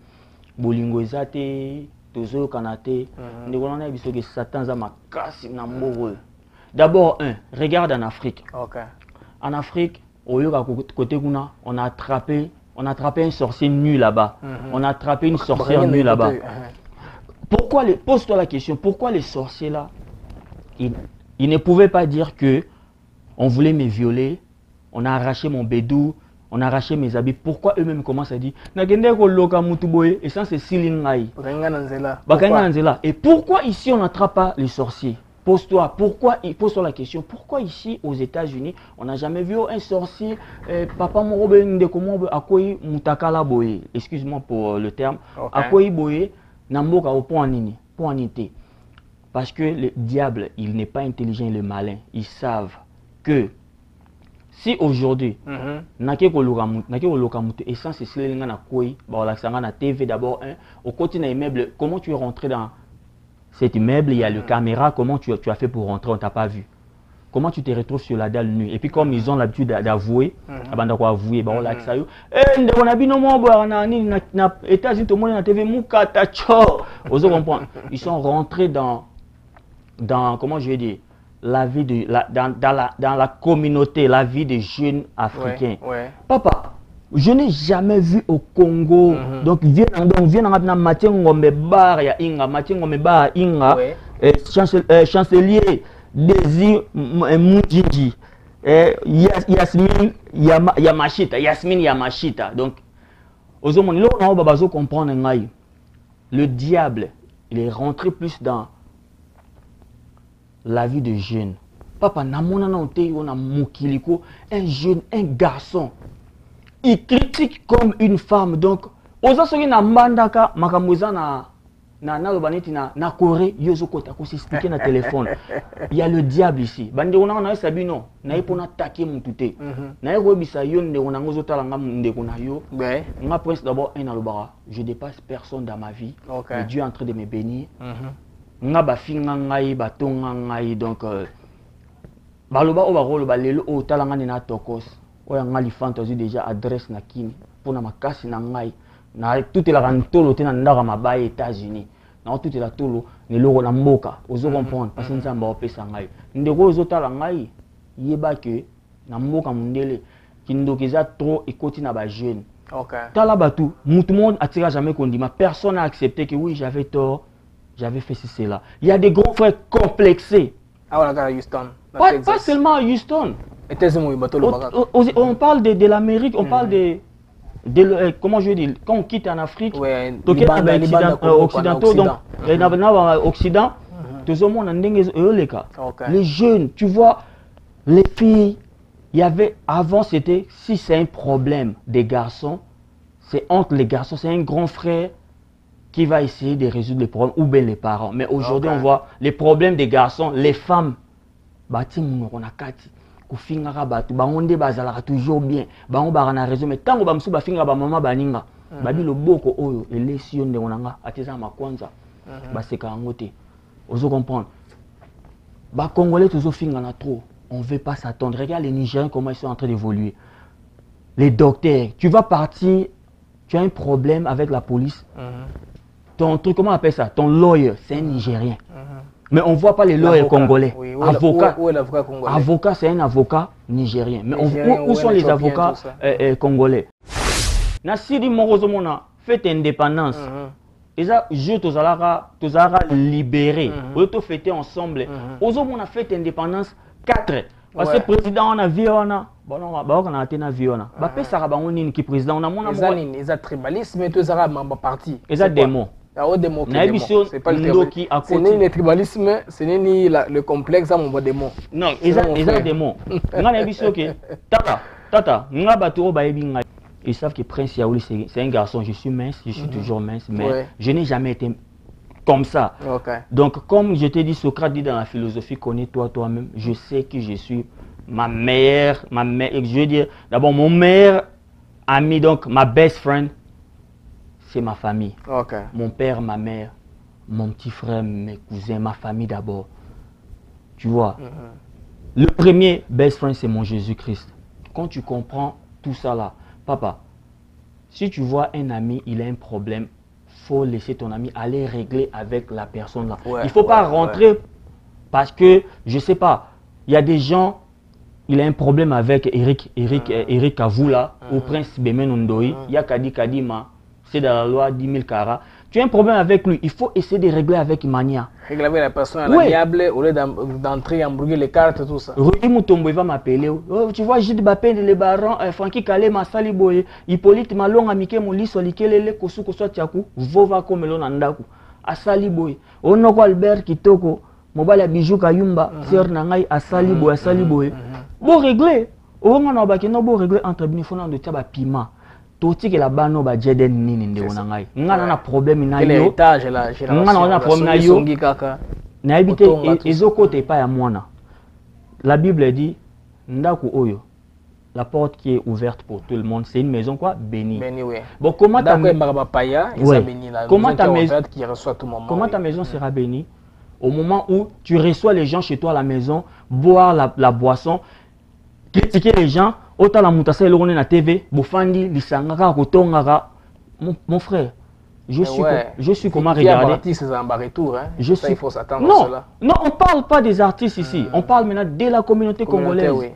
bolingo ezate toujours Kanate, nous avons vu que Satan a makasi na moro. D'abord, regarde en Afrique. En Afrique, au côté on a attrapé un sorcier nu là-bas. On a attrapé une sorcière nue là-bas. Pourquoi pose-toi la question, pourquoi les sorciers là, ils ne pouvaient pas dire que on voulait me violer, on a arraché mon bédou, on a arraché mes habits. Pourquoi eux-mêmes commencent à dire et ça c'est Silingai. Et pourquoi ici on n'attrape pas les sorciers? Pose-toi la question. Pourquoi ici aux États-Unis on n'a jamais vu un sorcier papa Morobe comment akoyi mutakala boye. Excuse-moi pour le terme. Akoyi boye namboka au point nini. Point nité. Parce que le diable, il n'est pas intelligent, il est malin. Ils savent que si aujourd'hui, essence c'est na koi, na TV d'abord au côté d'un immeuble, comment tu es rentré dans cet immeuble, il y a le caméra, comment tu as fait pour rentrer, on t'a pas vu. Comment tu te retrouves sur la dalle nue? Et puis comme ils ont l'habitude d'avouer, on a vu nos États-Unis, tout le monde na TV ils sont rentrés dans comment je vais dire, la vie dans la communauté, la vie des jeunes africains. Papa, je n'ai jamais vu au Congo. Donc viens dans Mathieu Ngombe Bar, il y a Mathieu Ngombe Bar, chancelier Désir Moudjidji, Yasmine Yamashita. Donc, aux hommes, on va comprendre le diable, il est rentré plus dans la vie de jeunes. Papa, on a Mukiliko, un jeune, un garçon. Il critique comme une femme. Donc, aux gens na mandaka makamuza na Corée, yozoko ta expliquer na téléphone. Il y a le diable ici. Bande on a sabino, na ipona attaquer mutute. Na robisa yon de on a ngozota la ngam ndeko na yo. Nga prince d'abord un alobara. Je dépasse personne dans ma vie. Le Dieu est en train de me bénir. Nga ba finga ngai ba tonga ngai donc baloba o bakoloba lelo o talanga na tokos oya ngali fantasy déjà adresse na kini pona makasi na ngai na tout la rantolo te na ndaka mabaye États-Unis na tout la tolo ne loko na mboka ozo comprendre parce que nzamba opesa ngai ndeko ozo tala ngai yeba que na mboka mundele kindokeza trop ekoti na ba jeune. OK. Tala batu tout le monde attira jamais condiment, personne n'a accepté que oui, j'avais tort, j'avais fait ceci cela. Il y a des grands frères complexés. Ah voilà, à Houston. Pas seulement à Houston. On parle de l'Amérique, on parle de comment je dis, quand on quitte en Afrique, occidentaux, donc Occident, tout le monde les jeunes, tu vois, les filles, il y avait avant c'était si c'est un problème des garçons, c'est entre les garçons, c'est un grand frère qui va essayer de résoudre les problèmes ou bien les parents. Mais aujourd'hui on voit les problèmes des garçons, les femmes, bati on a kati. Kufingaka batu bangonde bazalaka toujours bien bango barana raison mais tango bamsu bafinga ba mama baninga babi loboko oyo elesi yonde onanga ateza makwanza baseka ngote ozo comprendre ba congolais toujours finga na trop on veut pas s'attendre regarde les Nigériens comment ils sont en train d'évoluer les docteurs tu vas partir tu as un problème avec la police ton truc comment on appelle ça ton lawyer c'est un Nigérien. Mais on ne voit pas les lawyers congolais. Oui, avocat, où est l'avocat congolais? Avocat, c'est un avocat nigérien. Mais où sont les avocats congolais? Nassidi Morozomona fait indépendance. Et ça, je te libéré. On a fêté ensemble. On a fait indépendance 4. Parce que le président, on a vu, on a. Bon, on a été vu, on a. Bah, ça va on qui président, on a mon amour. Ils ont tribalisme, mais tous arabes sont partis. Ils ont des mots. C'est pas le tribalisme, ce n'est ni le complexe à mon démon. Non, ils ont des mots. Tata, ils savent que Prince Yaouli c'est un garçon, je suis mince, je suis toujours mince, mais je n'ai jamais été comme ça. Donc comme je t'ai dit, Socrate dit dans la philosophie, connais-toi toi-même, je sais que je suis ma meilleure, je veux dire, d'abord mon meilleur ami, donc ma best friend, c'est ma famille. Mon père, ma mère, mon petit frère, mes cousins, ma famille d'abord. Tu vois, le premier best friend, c'est mon Jésus-Christ. Quand tu comprends tout ça là, papa, si tu vois un ami, il a un problème, faut laisser ton ami aller régler avec la personne là. Il ne faut pas rentrer parce que, je sais pas, il y a des gens, il a un problème avec Eric Kavoula ou Prince Bemen Ondoi, il y a Kadima. C'est dans la loi 10 000 carats. Tu as un problème avec lui, il faut essayer de régler avec mania. Régler avec la personne à l'amiable au lieu d'entrer, embrouiller les cartes, tout ça. Rudy Mutombo, il va m'appeler. Oh, tu vois, Gilles Bappé, les barons, Francky Kalé, Massali Boye, Hippolyte Malong, Amike Moli, Solikelele, Kosu, Kosu, Tiakou, Vova, Komelo, Nandaku, Asali Boye, Onoko Albert Kitoko, Mobile Bijou Kayumba, Sir Nangai, Asali Boye, Asali Boye. Bon régler. Au moment où on a beau régler entre Binifonan de Taba Pima. Toti que la bano ba jeden nini nde onangai ngana na problème na yo l'héritage la génération ngana na problème na yo na habité ezoko te pa ya mwana la Bible dit ndako oyo la porte qui est ouverte pour tout le monde c'est une maison quoi bénie. Bon comment ta maison qui reçoit tout moment comment ta maison sera bénie au moment où tu reçois les gens chez toi à la maison boire la boisson critiquer les gens autant la moutassa et le na TV bofandi lisangaka kotongaka mon frère je suis comment regarder artistes en retour hein je ça, suis il faut s'attendre à cela. Non on parle pas des artistes ici on parle maintenant de la communauté congolaise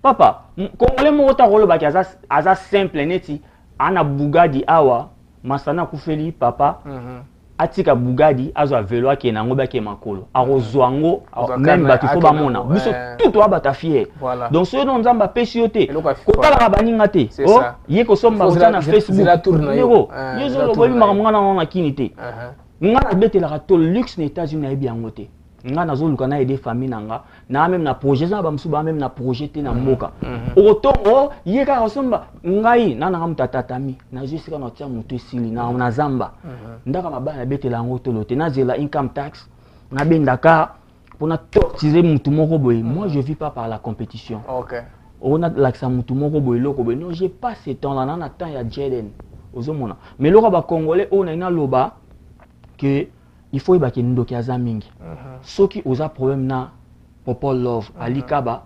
papa congolais mo ota rolo baki aza simple neti ana Bugadi awa masana kufeli papa atika Bugadi azwa velo ake na ngoba ke makolo arozwango même batu fo ba mona biso tout wa bata fier donc ce non nzamba pesioté ko tala baninga te oh ye ko somba ko na Facebook yego yezo lo boli makamwana na kinité ngana betela to luxe na États-Unis na bien ngote ngana zo lukana aider famille nanga na même na projet za ba msuba même na projeté na mboka otongo ye ka somba ngai na nanga mutatatami na jusika na tia mutu sili na zamba ndaka mabana betela ngoto lote na zela income tax na bendaka pona tortiser mutu moko boy moi je vis pas par la compétition on a l'accent mutu moko boy loko boy non j'ai pas ce temps là na temps ya Jeden ozomona mais loko ba congolais on a ina loba que il faut y avoir des gens qui ont des problèmes Popo Love, Ali Kaba,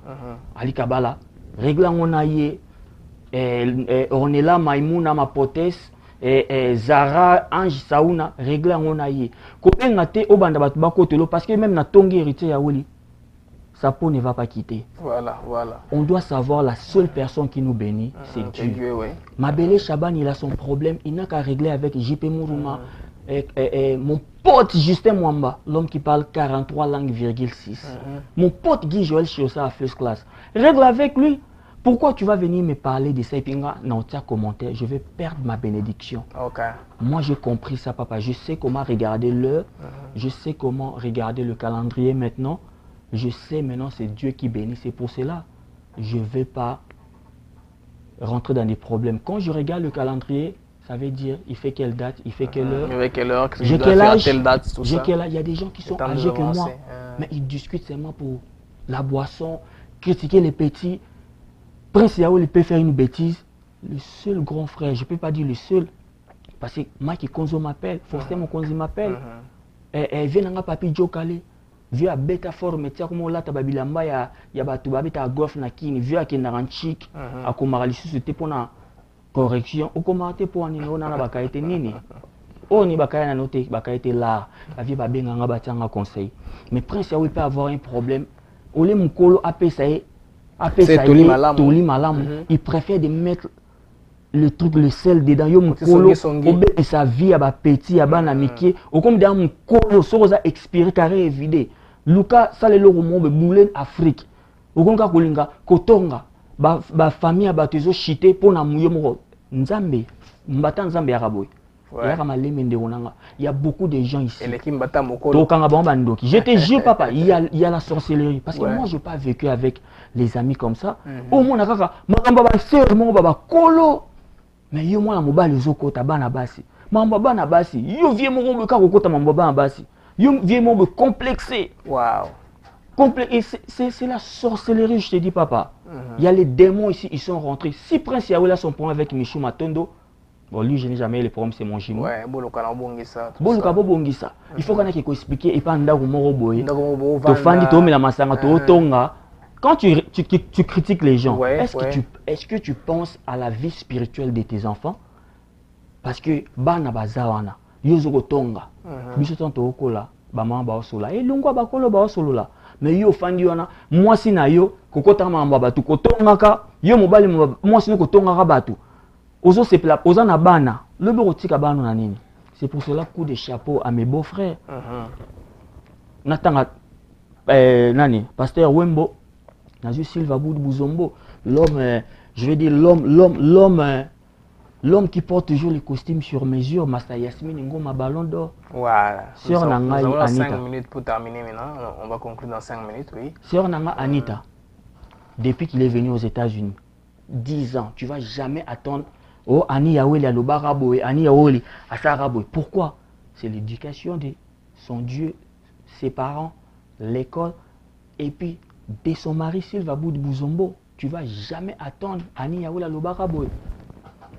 Ali Kabala, réglant on a yé, Ornella Maïmouna Mapotes, Zara Ange Saouna, réglant on a yé. Combien n'a été au banda batubakotelo parce que même na tongi héritier ya Woli, sa peau ne va pas quitter. Voilà, voilà. On doit savoir la seule personne qui nous bénit, c'est Dieu. Oui. Mabele Chaban, il a son problème, il n'a qu'à régler avec JP Mourouma. Mon pote Justin Mwamba, l'homme qui parle 43 langues, 6. Mon pote Guy Joël Chiosa à first class. Règle avec lui. Pourquoi tu vas venir me parler de ça et puis non, tu as commenté, je vais perdre ma bénédiction. Moi j'ai compris ça, papa. Je sais comment regarder l'heure. Je sais comment regarder le calendrier maintenant. Je sais maintenant c'est Dieu qui bénit. C'est pour cela je ne vais pas rentrer dans des problèmes. Quand je regarde le calendrier, ça veut dire, il fait quelle date, il fait quelle heure. J'ai quel âge, telle date, tout ça. Il y a des gens qui sont âgés que moi, mais ils discutent seulement pour la boisson, critiquer les petits. Prince Yao, il peut faire une bêtise. Le seul grand frère, je ne peux pas dire le seul, parce que moi qui Konzo m'appelle, forcément Konzo m'appelle. Et vient dans papi Joe Kale, vieux à bêta forme, tiens comme là, tababilamba, il y a batu babita à golf na kini, vieux à Kendaranchik, à Komaralisu, c'était pour na correction. Au commentaire pour un on a bakaité nini. On y bakaya na noté, bakaité là, la vie babé nga batanga conseil. Mais Prince Yao, il peut avoir un problème. Olé Mukolo appelle ça Toli Malam. Il préfère de mettre le truc, le sel dedans. Yo Mukolo, et sa vie à petit, à ban amitié. Au comme dans Mukolo, ça expiré, carré et vidé. Luka, ça le roman de Boulen Afrique. Au comme Kakulinga, Kotonga, ba famille à bateau chité pour na mouiller mon Nzambe, Mbata Nzambe Araboy. Il y a beaucoup de gens ici. Je te jure, papa, il y a la sorcellerie. Parce que moi, je n'ai pas vécu avec les amis comme ça. Au moins, mais yo moi mobile ezokota bana basi. Mamba bana basi. Yo vie mo ngombe ka kokota mamba bana basi. Yo vie mo complexé. Waouh. C'est la sorcellerie, je te dis, papa. Il y a les démons ici, ils sont rentrés. Si Prince Yao a son problème avec Michou Matondo, bon, lui, je n'ai jamais eu le problème, c'est mon jumeau. Ouais, Boloka Bongisa. Boloka Bongisa. Il faut qu'on ait quelque chose expliquer et pas Ndago Moroboy. Tu fandi to la masanga to tonga. Quand tu critiques les gens, est-ce que tu penses à la vie spirituelle de tes enfants? Parce que bana bazawana, yozoko tonga. Bisoton to okola, bama ba osola. Et longwa bakolo ba osolola. Mais yo fandi wana, moi si na yo kokota mamba batu kotonga ka, yo mobali moi si no kotonga ka batu. Ozo c'est pla, oza na bana, le bureautique bana na nini. C'est pour cela coup de chapeau à mes beaux-frères. Natanga nani, pasteur Wembo, Nazu Silva Boud Bouzombo, l'homme, je vais dire l'homme qui porte toujours les costumes sur mesure, Master Yasmine Ngoma Ballon d'Or. Voilà. Sœur Nanga Anita. 5 minutes pour terminer maintenant, on va conclure dans 5 minutes, oui. Sœur Nanga Anita, depuis qu'il est venu aux États-Unis, 10 ans, tu ne vas jamais attendre. Oh, Ani Yaweli Alobaraboy, Ani Yaweli Asaraboy. Pourquoi? C'est l'éducation de son Dieu, ses parents, l'école, et puis de son mari Silva Boud Bouzombo. Tu ne vas jamais attendre Ani Yaweli Alobaraboy.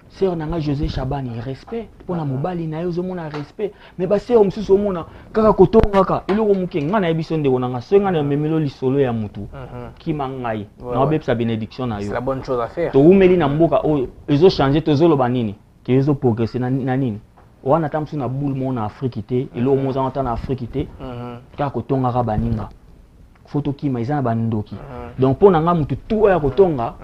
Sœur Nanga José Chabani, respect. Pour la mobile, il y a respect. Mais bah, c'est comme si on a kaka kotonga, il y a muke ngana ebison de onanga, so ngana memelo li solo ya mutu. Ki mangai. Na obep sa bénédiction na yo. C'est la bonne chose à faire. To umeli na mboka o ezo changer to zolo banini, ki ezo progresser na nini. Wana tamsu na boule mon Afrique té, elo moza ntana na Afrique té. Kaka kotonga ka baninga. Photo ki ma izana bandoki. Donc pour nanga mutu tout ya kotonga,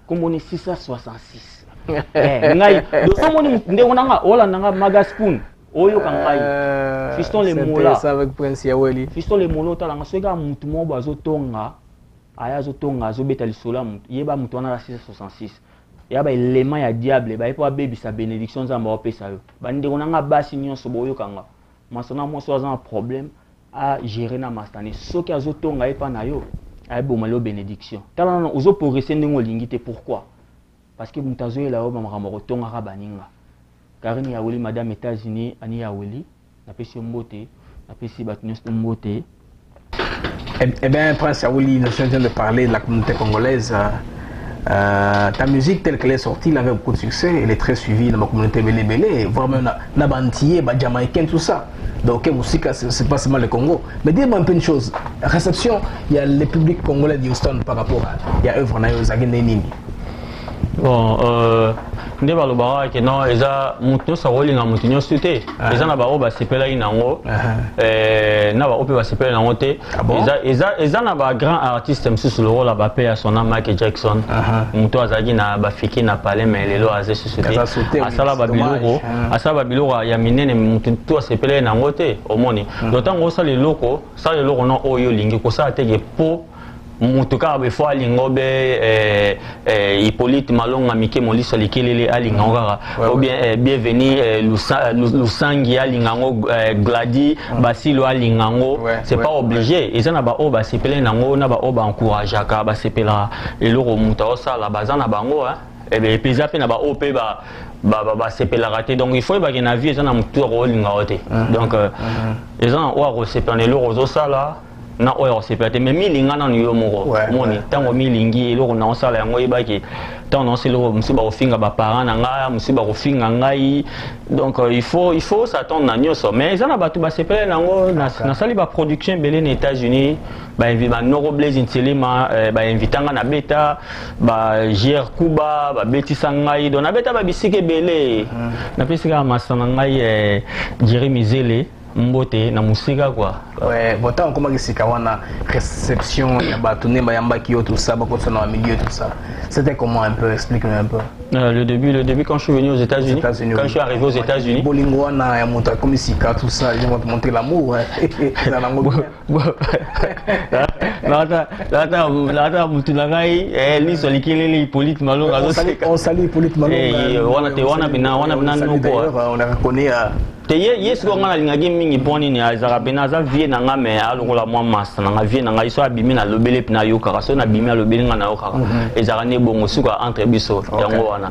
comme on est 666. Ngai dosomoni ndeko nanga ola nanga magaspoon oyo kangai fiston le mola ça avec Prince Yaweli fiston le mola talanga soka mutu mo bazo tonga aya zo tonga zo beta lisola mutu yeba mutu wana 666 yaba elema ya diable ba epo baby sa bénédiction nzamba opesa yo ba ndeko nanga basi nyonso boyo kanga masona mo so azan problème a gérer na mastani soki azo tonga epa na yo ay bomalo bénédiction talana ozo progresser ndingo lingité pourquoi? Parce que Moutazo est là-haut, Mamaramoto, Tonga Baninga. Karine Yaweli, Madame États-Unis, Annie Yaweli, la pêche Mbote, la pêche Batnus Mbote. Eh bien, Prince Yaweli, nous sommes en train de parler de la communauté congolaise. Ta musique telle qu'elle est sortie, elle avait beaucoup de succès, elle est très suivie dans ma communauté Belé, voire même Nabantiyé, Jamaïcain, tout ça. Donc, musique, c'est pas seulement le Congo. Mais dis-moi un peu une chose. Réception, il y a le public congolais de Houston par rapport à. Il y a œuvre Nini. Bon, nde balobaka ke non eza mutu nyonso akolinga mutu nyonso te eza na bao basepelaki nango na bao mpe basepeli nango te eza na bagrand artiste mosusu lokola bape ya sona Michael Jackson mutu azalaki na bafiki na pale me lelo aza susu te asala babiloko ya minene mutu tu asepelaki nango te omoni donc ntango osala eloko no oyo olingi kosala teke po mutuka befo alingo be Hippolyte Malonga Mike Moliso likelele alinga kaka ou bien bienvenue Lusangi alinga ngo Gladi Basilo alinga ngo c'est pas obligé ils na ba o ba sepele nango na ba o ba encourager ka ba sepela eloko muta osala bazana bango et bien puis après na ba o pe ba sepela raté donc il faut ba que na vie ils na mutu ro linga ote donc ils ont o sepela eloko osala na oyo sepelate mais milinga na yo moko moni tango milingi eloko na osala yango ebaki tango na oselo musiba ofinga ba parents na ngai musiba ofinga ngai donc il faut s'attendre na nyoso mais ezana batu ba sepele nango na sali ba production belé aux États-Unis ba Noro Blaze Intelima ba invitanga na beta ba JR Kuba ba betisa ngai donc na beta ba bisike belé na pesika masana ngai Jeremy Zele mbote na musika quoi ouais botan comment kisika wana réception ya batune bayamba ki tout ça beaucoup de milieu tout ça c'était comment un peu explique-nous un peu le début quand je suis venu aux États-Unis quand je suis arrivé aux États-Unis bolingo wana ya monta comme sika tout ça ils vont te montrer l'amour na lango là mutu na ngai li solikilele Hippolyte Malonga on salue Hippolyte Malonga wana bina no quoi on a reconnu yes ko ngana lingaki mingi poni ni azaka pena za vie na nga me alongola mwa masa na nga vie na nga iso abimi na lobele pena yoka so na bimi lobele nga na yoka ezaka ne bongo suka entre biso yango wana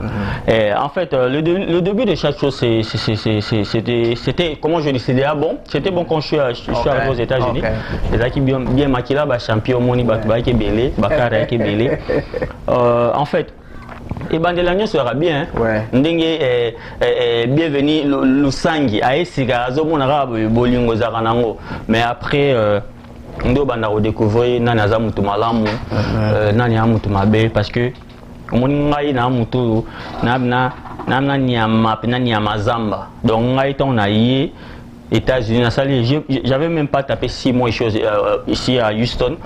en fait le début de chaque chose c'était comment je dis c'était bon c'était bon quand je suis arrivé aux États-Unis ezaki bien makila ba champion moni ba ki belé ba kara ki belé en fait et bandela nyonso sera bien ndenge bienvenue Lusangi aesika azomona ka bolingo zaka nango mais après ndo banda redécouvrir nani aza mutu malamu nani a mutu mabe parce que omoni ngai na mutu na nyama pena nyama zamba donc ngai ton na yé États-Unis, j'avais même pas tapé 6 mois ici à Houston.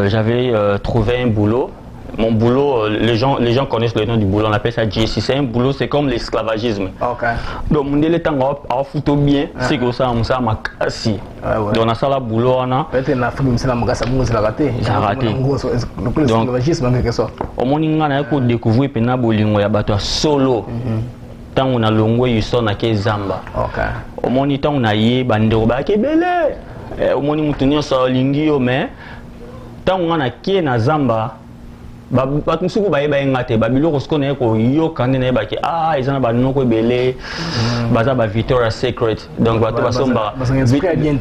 J'avais trouvé un boulot. Mon boulot, les gens connaissent le nom du boulot, on appelle ça GSC. C'est un boulot, c'est comme l'esclavagisme. Donc, mon délai temps à foutre bien, c'est que ça, on m'a cassé. Donc, on a ça là boulot, on a. Peut-être que la famille, c'est raté. Ça a raté. Donc, l'esclavagisme, en quelque sorte. Au moins, on a découvert que na bolingo ya bato solo. Tant on a longo Houston à Zamba. Au moins, tant on a yé bandero ba kebele. Au moins, on tenir ça lingio mais tant on a ké na Zamba. Bato musuku bayeba ngate babiloko skona ko yoka ndene baki ezana ba noko belé baza ba Victoria's Secret donc bato basomba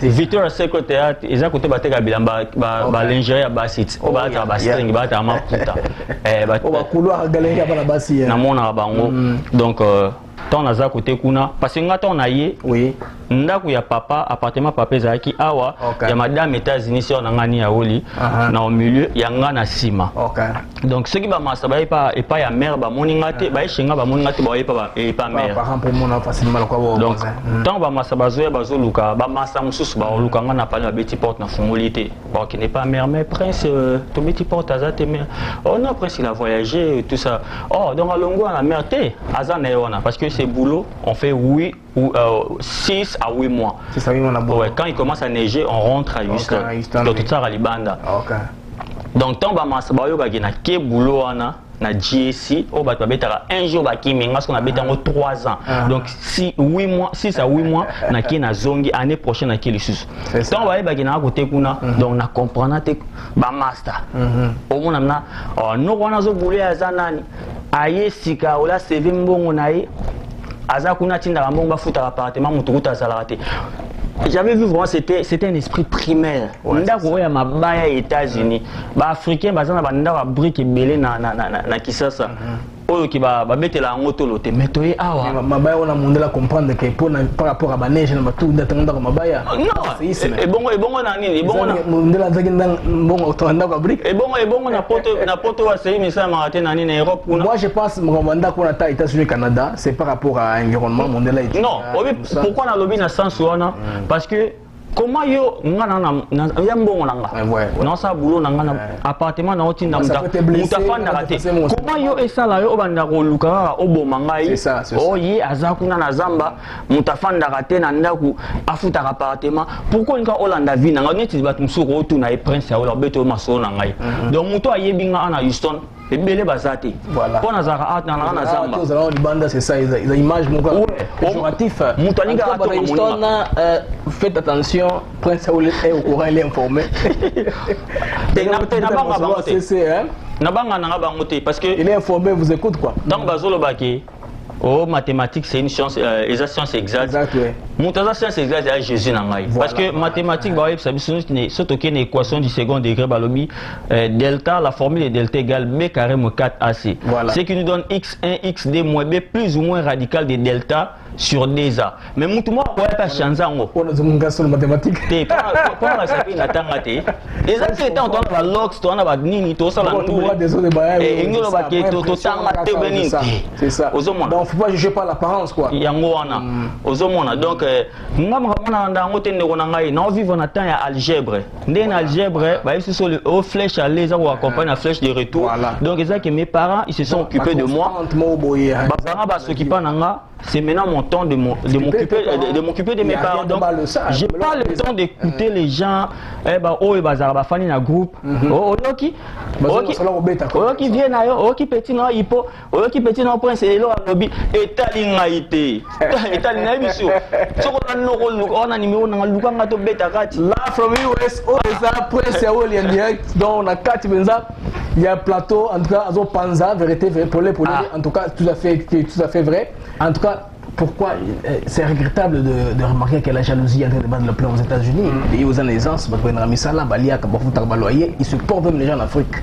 Victoria's Secret eza kote bateka bilamba ba lingerie ya basit o ba ta ba string ba ta maputa bato ba couloir galerie ba basi na mona bango donc tant naza côté kuna parce que ngata on a yé ndako ya papa appartement papa ezaki awa ya madame États-Unis sur ngani ya oli na au milieu ya ngana sima donc ce qui va masaba et pas ya mère ba moninga te ba shinga ba moninga te ba pas mère par exemple mon facilement quoi donc tant ba masaba zo ba zo luka ba masa mususu ba luka ngana pa na beti porte na fongolité bon qui n'est pas mère mais prince to beti porte azate mère oh non prince il a voyagé tout ça oh donc alongo na mère te azana yona parce que c'est boulot on fait 6 à 8 mois. Quand il commence à neiger, on rentre à Houston. Donc tout ça à Libanda. Donc tant que Masabayo na ke boulot na GSC au bat un jour ba kimi parce qu'on a bété en 3 ans. Donc 6 à 8 mois na ki na zongi année prochaine na ki le sus. Tant ba na côté kuna donc na comprendre te ba master. Au moins na no wana zo boulot azanani. Aye sika ola CV mbongo na ye aza kuna tinda mbongo ba futa appartement mutukuta salate. J'avais vu vraiment c'était un esprit primaire. Ndako ya mabaya États-Unis. Ba africain bazana ba ndako brique belé na Kisasa. oyo ki babetela yango tolo te mais toye awa mabaya wana mondela comprendre que par rapport à baneige na batu ndatanga mabaya non ebongo na nini ebongo na mondela zakenda mbongo tanda kwa brique ebongo na poto wa sei misa marate na nini Europe kuna moi je pense manda kuna ta États-Unis Canada c'est par rapport à environnement mondela non pourquoi na lobby na sens wana parce que comment yo ngana na yambongo nanga non ça boulot nanga appartement na otinda mutafanda raté comment yo esala yo obanda ko luka oboma ngai oh yi azakuna na zamba mutafanda raté na ndaku afuta appartement pourquoi nka olanda vie nanga neti bat musoko otuna e prince ya ola beto maso na ngai donc muto ayebinga ana Houston ebele bazate pour nazaka art na na zamba tous allons libanda c'est ça ils image mon gars péjoratif mutalinga Houston faites attention prince Saoul est au courant il est informé na banga na bango te parce que il est informé vous écoute quoi donc bazolo baki oh mathématiques c'est une science science exacte mutaza science exacte à Jésus nangai parce que mathématiques ba ça biso ne surtout une équation du second degré balobi delta la formule est delta égale b carré moins 4ac ce qui nous donne x1 x2 moins b plus ou moins radical de delta sur DESA mais mutu mo ko pas changer ngo on a zonga sur mathématiques te pas la sapi na tanga te exact c'est temps on va lox to na ba nini to sala tout et ngolo ba ke to tanga te benini c'est ça donc faut pas juger par l'apparence quoi yango wana ozomona donc ngam ramona ndango te ndeko na ngai na vivre na temps ya algèbre ndé na algèbre ba ici sur le haut flèche à les avoir accompagner la flèche de retour donc ça que mes parents ils se sont occupés de moi ba s'occuper nanga c'est maintenant mon temps de m'occuper de mes parents. Donc, j'ai pas le temps d'écouter les gens. Oh, bazar, fani na groupe. Oh, qui vient là, oh, qui petit na hippo, oh, qui petit na prince et là lobby. Etalingaité. Etalingaïbiso. On a numéro na luka ngato beta kati. Là, from US, oh, ça prince et all en direct. Donc, on a 4 benza. Il y a un plateau, en tout cas, Azo Panza, vérité, pour les, en tout cas, tout à fait vrai. En tout cas, pourquoi c'est regrettable de remarquer que la jalousie est en train de battre le plein aux États-Unis. Et aux naissances, ils supportent même les gens en Afrique.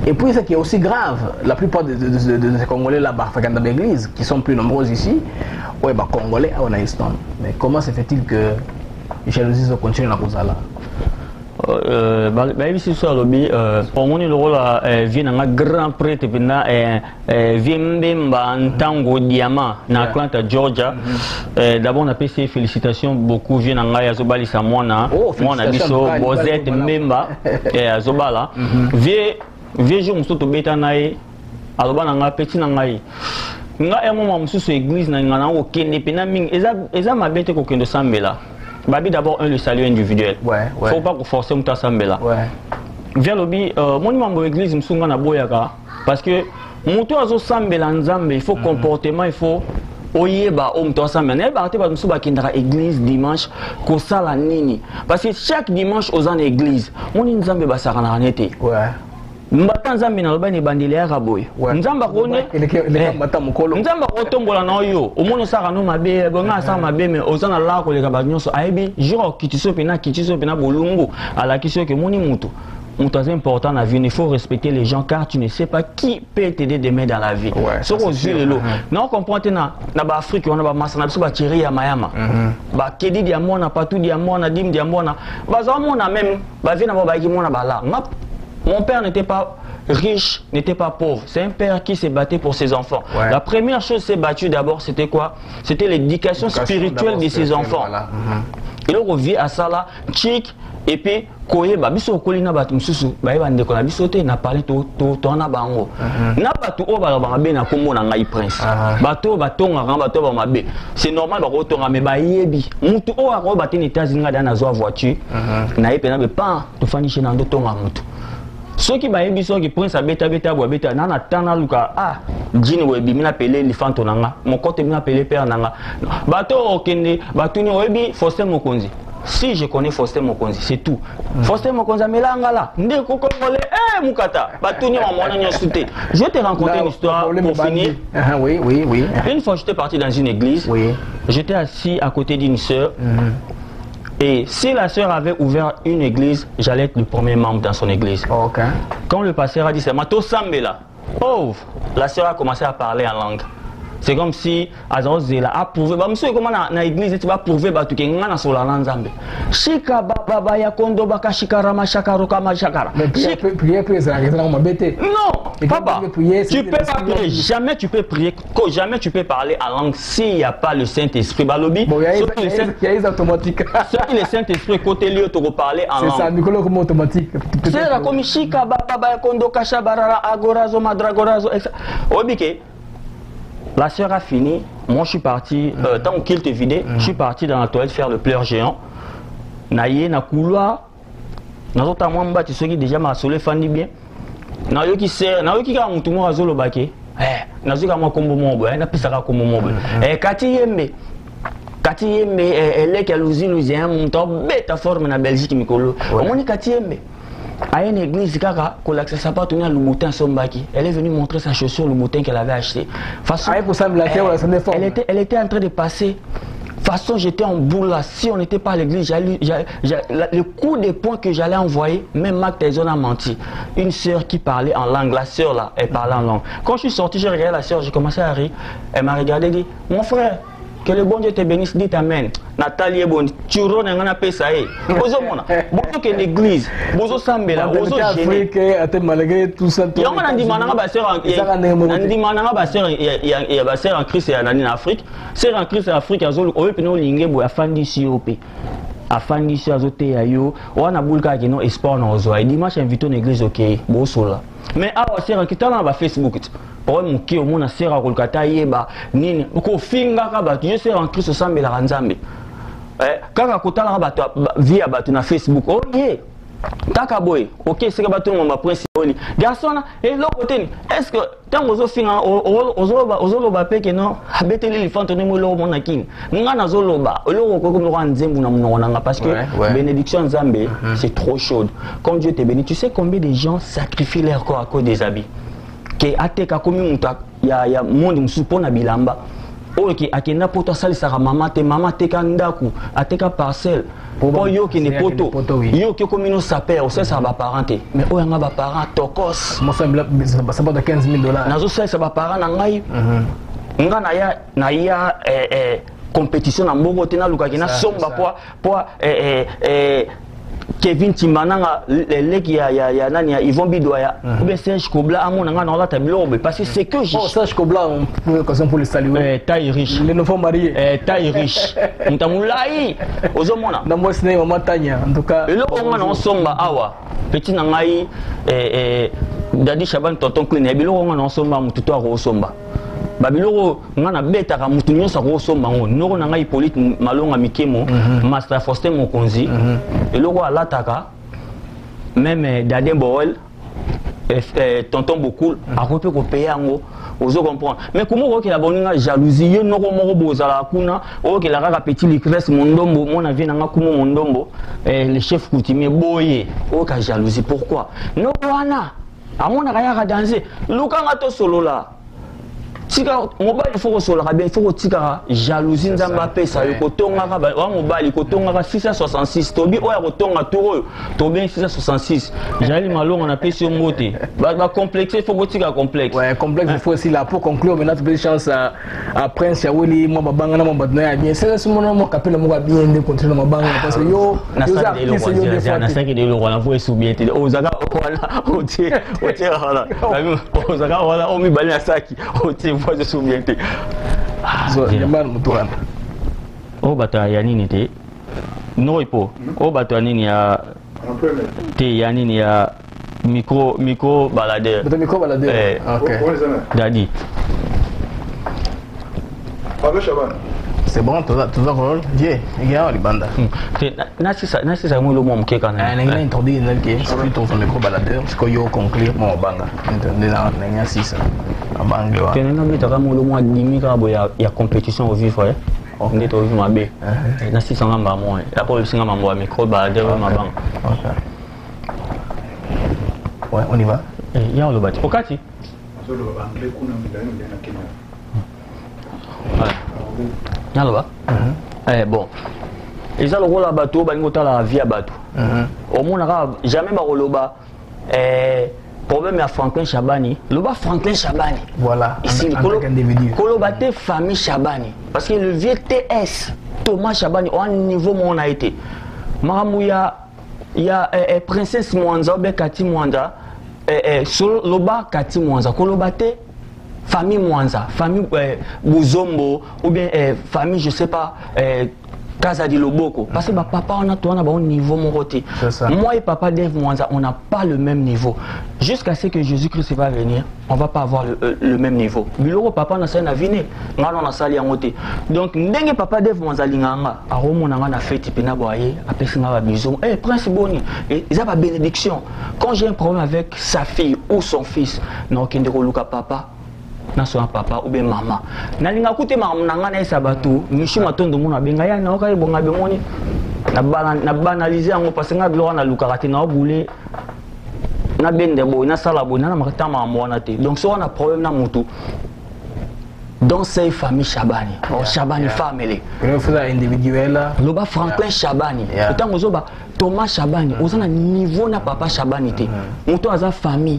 Et puis, ce qui est aussi grave, la plupart de ces Congolais là-bas, dans l'église, qui sont plus nombreux ici, ouais, bah, Congolais, on a Houston. Mais comment se fait-il que les jalousies continuent à cause là? ici sur lobby on le rôle vient un grand prêtre vient Mbemba Ntango Diamant na Atlanta Georgia d'abord on a passé félicitations beaucoup vient nga ya zobali sa mwana biso Bozette Mbemba azobala vie jour muso to beta nae aloba nga petit na ngai nga e moment muso église na ngana ko kende pena ming eza mabete ko kendo sambela Babi d'abord le salut individuel. Faut pas forcer muta sambela. Via lobby mon membre église msunga na boyaka parce que muto azo sambela nzambe il faut comportement il faut oyeba o muto sambela ne ba te ba msuba kindara église dimanche ko sala nini parce que chaque dimanche aux en église mon nzambe ba sarana nete. Mbata nzambe na loba ni bandele ya raboy nzamba kone nzamba kotombola na yo omono saka no mabe bonga sa mabe mais ozana la ko leka ba nyonso aibi juro kitiso pena bolungu ala kiso ke moni mutu c'est important dans la vie, il faut respecter les gens car tu ne sais pas qui peut t'aider demain dans la vie. Ce qu'on dit le lot. Non, comprends na Afrique on a ba masana biso ba tirer ya mayama. Ba kedi diamona patu diamona dim diamona. Ba za mona même ba vie na ba ki mona ba la. Mon père n'était pas riche, n'était pas pauvre. C'est un père qui s'est battu pour ses enfants. La première chose s'est battue d'abord, c'était quoi? C'était l'éducation spirituelle de ses enfants. Et là, on revient à ça là, chic, et puis, koyeba biso kolina batu mususu ba ndeko na biso te na parler to na bango. Na batu o ba mabe na kombo na ngai prince. Bato batonga nga bato ba mabe. C'est normal ba ko tonga me ba yebi. Mutu o ako ba tini États-Unis nga na zo voiture. Na yepe na be pa to fani chez na ndo tonga mutu. Ceux qui baillent biso qui prince a beta nana tana luka jini webi mina pele lifanto nanga mon côté mina pele père nanga bato okende bato ni webi Faustin Mokonzi si je connais Faustin Mokonzi c'est tout Faustin Mokonzi melanga la nde ko congolais mukata bato ni mona nyosute je vais te raconter une histoire pour finir. Oui. Une fois j'étais parti dans une église, j'étais assis à côté d'une sœur. Et si la sœur avait ouvert une église, j'allais être le premier membre dans son église. Quand le pasteur a dit c'est Mato Sambela, Oh, la sœur a commencé à parler en langue. C'est comme si Azazela a prouvé. Monsieur, comment dans l'église tu vas prouver que tu es un solana nzambe. Shika baba ya kondo baka shikara mashakaro kama shakara. Mais prier ça m'a bêté. Non, papa. Tu peux pas prier. Jamais tu peux prier. Jamais tu peux parler en langue s'il n'y a pas le Saint-Esprit. Balobi. Bon, il y a les automatiques. Si le Saint-Esprit côté lui tu parler en langue. C'est ça, Nicolas comme automatique. C'est comme shika baba ya kondo kashabarara agorazo madragorazo. Obike. La sœur a fini, moi je suis parti, tant qu'il te vidait, je suis parti dans la toilette faire le pleur géant. Naïe, na couloir, na zota mwamba tu sais déjà m'a solé fandi bien. Na yo qui sert, na yo qui a mon tout monde azolo baké. Na zo ka moi kombo mobo, na pisa ka kombo mobo. Kati yembe, elle est qu'elle mon top bête forme na Belgique mikolo. Omoni kati yembe. À une église, elle est venue montrer sa chaussure, le boutin qu'elle avait acheté. Elle était en train de passer. Façon, j'étais en boule là. Si on n'était pas à l'église, le coup de poing que j'allais envoyer, même Marc Tyson a menti. Une sœur qui parlait en langue, la sœur là, elle parlait en langue. Quand je suis sorti, j'ai regardé la sœur, j'ai commencé à rire. Elle m'a regardé et dit, mon frère, que le bon Dieu te bénisse, dit amen. Nathalie est bonne. Tu ronnes un peu ça. Bozo mona. Bozo que l'église. Bozo sambela. Bozo génie. Malgré tout ça. Il y a un dimanche à sœur. Il y a un dimanche à sœur en Christ et en Afrique. Sœur en Christ et en Afrique. Azol. Oye peno lingé bo afandi si opé. Afandi si azote ayo. Wana bulka kino espoir na ozo. Dimanche invité en église ok. Bozo là. Mais ah sœur en Christ na Facebook. Pour mon qui au monde a serré à Kolkata yeba nini ko finga ka ba tu sais en Christ sambela nzambe kaka kotala ba via ba na Facebook oh yeah kaka boy OK c'est que ba tout mon principal garçon et l'autre côté est-ce que tant ozo finga ozo ba pe que non abeteli l'enfant ne mo lo mona kin nga na zo loba lo ko ko nzembu na monanga parce que bénédiction nzambe c'est trop chaude quand Dieu te bénit tu sais combien de gens sacrifient leur corps à cause des habits que ateka komi muta ya monde musupona bilamba oke akenda poto salisaka mama te kandaku ateka parcelle po yo ki ne poto yo ki komi no saper o ça ba parenté mais o nga ba parent tokos moi ça va de $15,000 nazo ça ba parent na ngai nga na ya compétition na mbogo te na luka kina somba po Kevin Timbananga leki ya nani ya Yvon Bidoya ou bien Serge Kobla amonanga na la tableau parce que c'est que Serge Kobla on peut occasion pour le saluer taille riche les nouveaux mariés taille riche ntamulai ozomona na moi c'est maman Tanya en tout cas le on na somba awa petit na ngai Dadi Shaban tonton clean e biloko on na somba mututo a somba babiloko ngana betaka mutu nyonso ko somba ngo noko na ngai Hippolyte Malonga Mikemo Master Faustin Mokonzi eloko alataka même Dadin Boel tonton beaucoup akope ko payer ngo ozo comprendre mais comment que la boninga jalousie yo noko moko bozala kuna o que la kaka petit licresse mondombo mona vie nanga kumo mondombo le chef coutumier boye o ka jalousie pourquoi no wana amona kaya danser lukanga to solo là tika mobile faut que solo bien il faut que tika jalousie nzamba pesa yo kotonga ka wa mobile kotonga ka 666 tobi oya kotonga toro to bien 666 jali malonga na pesi moté ba complexe il faut que tika complexe ouais complexe il faut aussi là pour conclure maintenant tu peux chance à Prince Yaweli moi babanga na mabadna bien c'est ce moment moi capé mo bien de contrôler mabanga parce que yo na ça de lo na voix soubiete ozaka wala otie hala ozaka wala o mi bali asaki otie voix de soubiete so yaman mutuana o bata ya nini te no ipo o bata nini ya te ya nini ya micro baladeur OK Dadi Avec Chaban c'est bon tout ça rôle Dieu il y a libanda nasi sa mo lo mo mkeka na na ngine introduire nalke c'est plutôt son micro baladeur parce que yo conclure mo banga entendez na ngine sisa abanga wa kenanga bitaka mo lo mo adimika bo ya compétition au vivre on est au vivre mabe nasi sanga mbamo ya po singa mambo ya micro baladeur mabanga ouais on y va ya lo bati okati solo anglais kuna ndani na Kenya Naloba bon ils ont le rôle à bateau balingo tala la vie à bateau au monde jamais ba roloba problème à Franklin Chabani. Le bas Franklin Chabani. Voilà. Ici, individu. Kolobate famille Chabani. Parce que le vieux TS, Thomas Chabani, au niveau où on a été. Maramouya, il y a Princesse Mwanza, ou bien Kati Mwanza, sur le bas Kati Mwanza. Kolobate famille Mwanza, famille Bouzombo, ou bien famille, je sais pas, Casa di Loboko. Parce que papa, on a tout un niveau mon côté. Moi et papa Dave Mwanza, on n'a pas le même niveau. Jusqu'à ce que Jésus-Christ va venir, on ne va pas avoir le même niveau. Biloro papa n'a pas venu, on a sali en côté. Donc, n'engue papa Dave Mwanza linganga, a romo na fête pena boyer, après ça va bisou. Eh prince Boni, ils ont pas bénédiction. Quand j'ai un problème avec sa fille ou son fils, non kende luka papa. Na so papa ou bien maman nalinga kute maman nanga na sabatu mishi matondo mona benga ya na okai bonga be moni na banaliser ngo parce nga bilo na lukakati na obule na bende bo na sala bo na makata maman wana te donc so on a problème na mutu dans ces familles Chabani Chabani family individuel loba Franklin Chabani autant ozoba Thomas Chabani ozana niveau na papa Chabani te mutu aza famille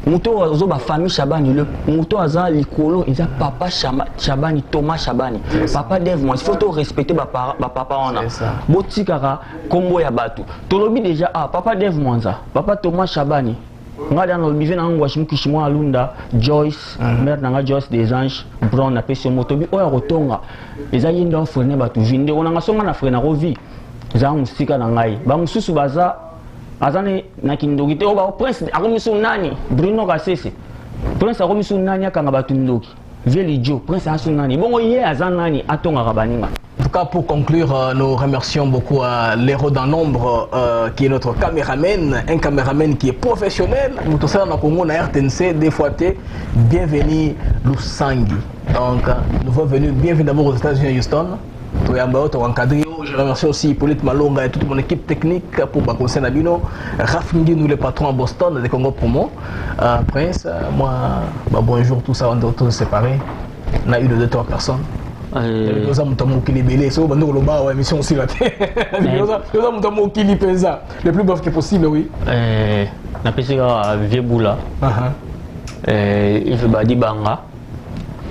Mouto azo ba famille Chabani, le mouto aza likolo, il a papa Chabani, Thomas Chabani. Papa Dave, moi, il faut tout respecter papa on a. Botikara, combo ya batu. Tolobi déjà papa Dave Mwanza, papa Thomas Chabani. Nga dans le bivé na ngwashi mukishimo alunda Joyce, mère nanga Joyce des Anges, Brown na pesi motobi oya rotonga. Eza yinda ofrene batu vinde onanga songa na frena rovi. Za musika na ngai. Ba mususu baza azane na kindogite oba prince akomiso nani Bruno Kasese prince akomiso nani akanga batu ndoki Veli Joe prince asu nani bongo ye azanani atonga kabaninga. En tout cas, pour conclure, nous remercions beaucoup à l'héros d'un nombre qui est notre caméraman, un caméraman qui est professionnel. Nous tous en Congo, na RTNC, des fois, bienvenue Lusangi. Donc, nous sommes venus, bienvenue d'abord aux États-Unis à Houston. Je remercie aussi Paulette Malonga et toute mon équipe technique pour Bakonsen Abino. Rafindi, nous les patrons à Boston, des Congo Promo. Prince, moi, bonjour, tout ça, on doit tous se séparer. On a eu 2-3 personnes. Le plus bref que possible, oui. Na pesika vieux boula. Il veut badi banga.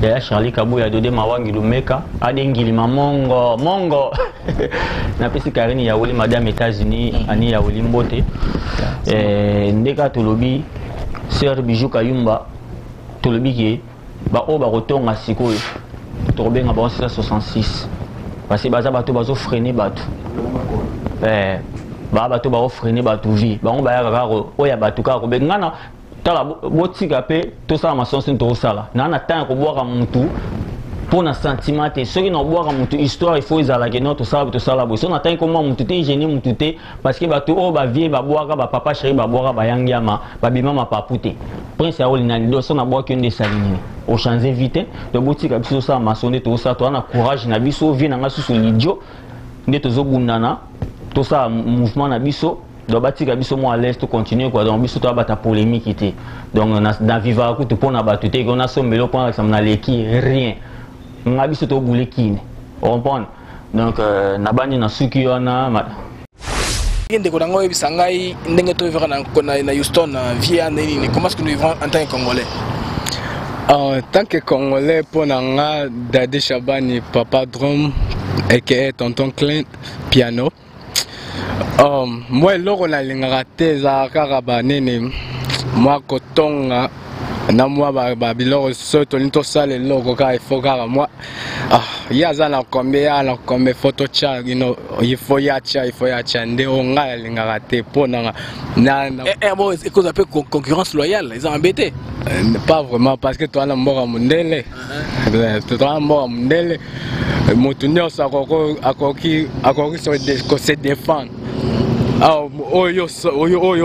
Il y a Charlie Kabou, il y a Dodé Mawangi Lumeka, Adengili Mongo, Mongo. Na pesika rini ya wuli madame États-Unis, ani ya wuli mbote. Ndeka tolobi, Sœur Bijou Kayumba, tolobi ki ba o ba rotonga sikoyo. Tobenga ba 66 parce que baza bato bazo freiner bato bato ba freiner bato vie bango ba ya karo oya bato ka ko bengana tala botika pe to sala masonsi to sala na temps ko boka mutu pour na sentiment te soki na boka mutu histoire il faut izala ke no to sala bo so na temps ko mo mutu te génie mutu te parce que bato o ba vie ba boka ba papa chéri ba boka ba yangiama ba bima ma papute prince ya olina ndo so na boka nde salini au changer vite de boutique à biso ça maçonné tout ça toi on a courage na biso vie na sous l'idiot nde tozo bundana tout ça mouvement na biso do batika biso mo à l'est continuer quoi donc biso to bata polémique était donc na viva ko to pona batute ko na sombelo pona ça na leki rien na biso to boulekine on comprend donc na bani na suki wana ndeko nango ebisangai ndenge to vivre na Houston via nini comment est-ce que nous vivons en tant que Congolais? En tant que Congolais, pour Nanga, Dadi Chabani, Papa Drum, et Tonton Clint, piano. Moi, l'or on a l'ingaraté, Zarabanene, moi, Kotonga, Namwa Babilor, Sotonito Sale, Logoka, et Fogara, moi. Yazana combien photo chat, il faut yacha, Ndeonga, l'ingaraté, pour Nanga. Bon, c'est cause un peu concurrence loyale, ils ont embêté. Pas vraiment parce que toi, on a mort à Mundele. Toi, on a mort à Mundele. Motunio, ça se défend. Oyo,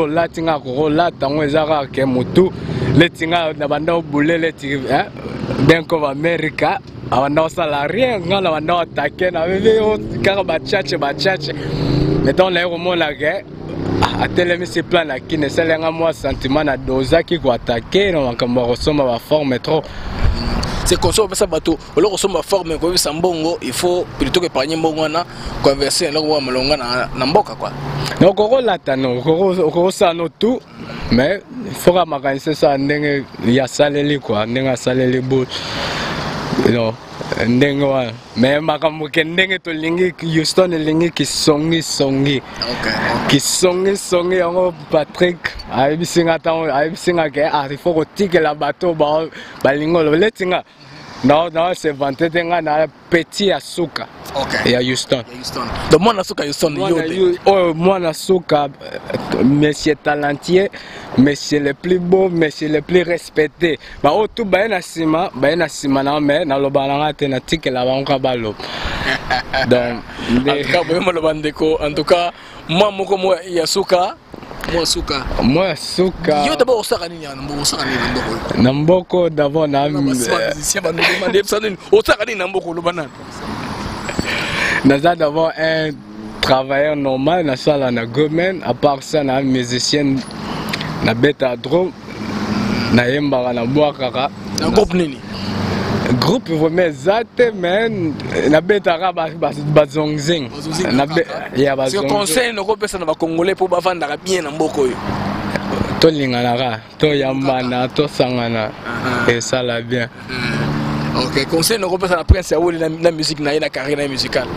latinga, latango, ezara, ke mutu, letinga, nabanda, boule, letinga, bien comme America. On a salarié, on a attaqué, on a vu, car bachache. Mettons, là, au moins, la guerre. A tel ces plans là qui ne s'élève moi sentiment à dosa qui va attaquer donc on va ressembler à forme trop. c'est comme ça ça bateau alors on sommes forme ko bisa mbongo il faut plutôt que parler mbongo na converser na ko malonga na mboka quoi donc on lata no ko ça no tout mais il faut que makanise ça ndenge ya saleli quoi ndenge saleli bo non ndenge wa mais makambo ke ndenge to lingi Houston lingi ki songi ki songi yango Patrick ayibisinga ke il faut ko tikela bato ba lingolo letinga non c'est vanté tenga na petit asuka et à Houston donc moi asuka Houston moi asuka monsieur talentueux monsieur le plus beau monsieur le plus respecté ba o tout ba na sima na mais na lobalanga te na tikela banka balo donc en tout cas moi moko mo yasuka moi asuka yo d'abord osaka nini na mboko d'abord na naza d'abord un travailleur normal na sala na gomen à part ça na musicien na beta drum na yembaka na bwakaka na groupe nini groupe vraiment zate men na betaka bazongzing na ya bazongzing conseil no ko pesa na ba congolais pour bavanda bien na mboko yo to lingana to yambana to sangana et ça la bien OK conseil no ko pesa na prince ya woli na musique na carrière musicale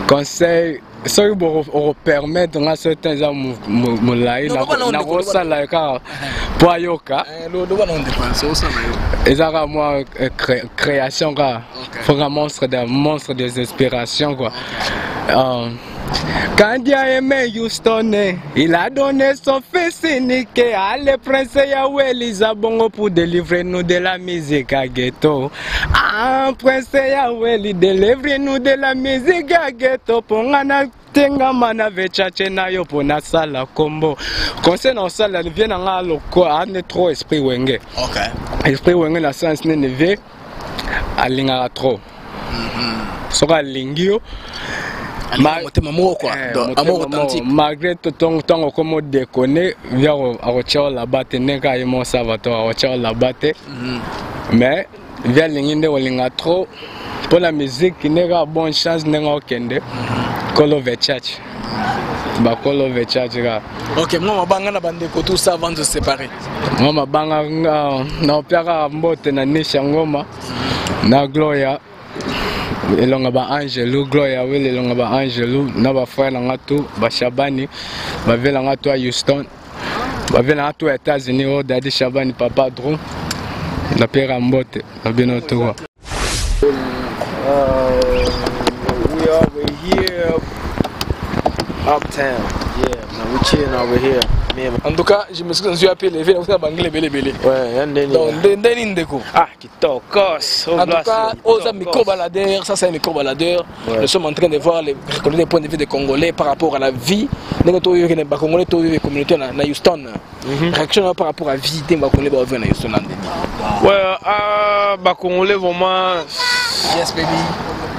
conseil soki bokopermettre nga so te eza molai nakosala kaka po ayoka ezaka mwa création kaka foka monstre des inspirations quoi. Quand Dieu a aimé Houston, il a donné son fils unique à le prince Yahweh Lisabongo pour délivrer nous de la musique à ghetto. Ah, prince Yahweh, délivre nous de la musique à ghetto pour tenga mana vechache na yo pona sala combo. Concernant ça, la vient en loko a ne trop esprit wenge. OK. Esprit wenge na sens ne ve alinga trop. Soka lingio amour authentique malgré tout ton comme déconner via au la batte neka et mon salvatoire au la batte mais via linginde olinga trop pour la musique qui n'est bonne chance n'est okende kolo vechach ba kolo vechach ga OK moi mabanga na bande ko tout ça avant de se séparer moi mabanga na opiaka mbote na nisha ngoma na Gloria elonga ba Angelo Gloria wele elonga ba Angelo na ba frère nga tout ba Shabani ba vela nga tout à Houston ba vela nga tout aux États-Unis au Daddy Shabani papa Drew na pera mbote na bino tout we are here uptown we chilling over here. En tout cas, je me suis appelé levé au Banglais belé. Ouais, donc Ndeni Ndeko. Ah, qui tokos. En tout cas, aux micro-baladeurs, ça c'est un micro-baladeur. Nous sommes en train de voir les reconnaître les points de vue des Congolais par rapport à la vie. Nous sommes les Congolais, tous les communautés na Houston. Réaction par rapport à la vie des Congolais na Houston. Ouais, Congolais vraiment. Yes baby.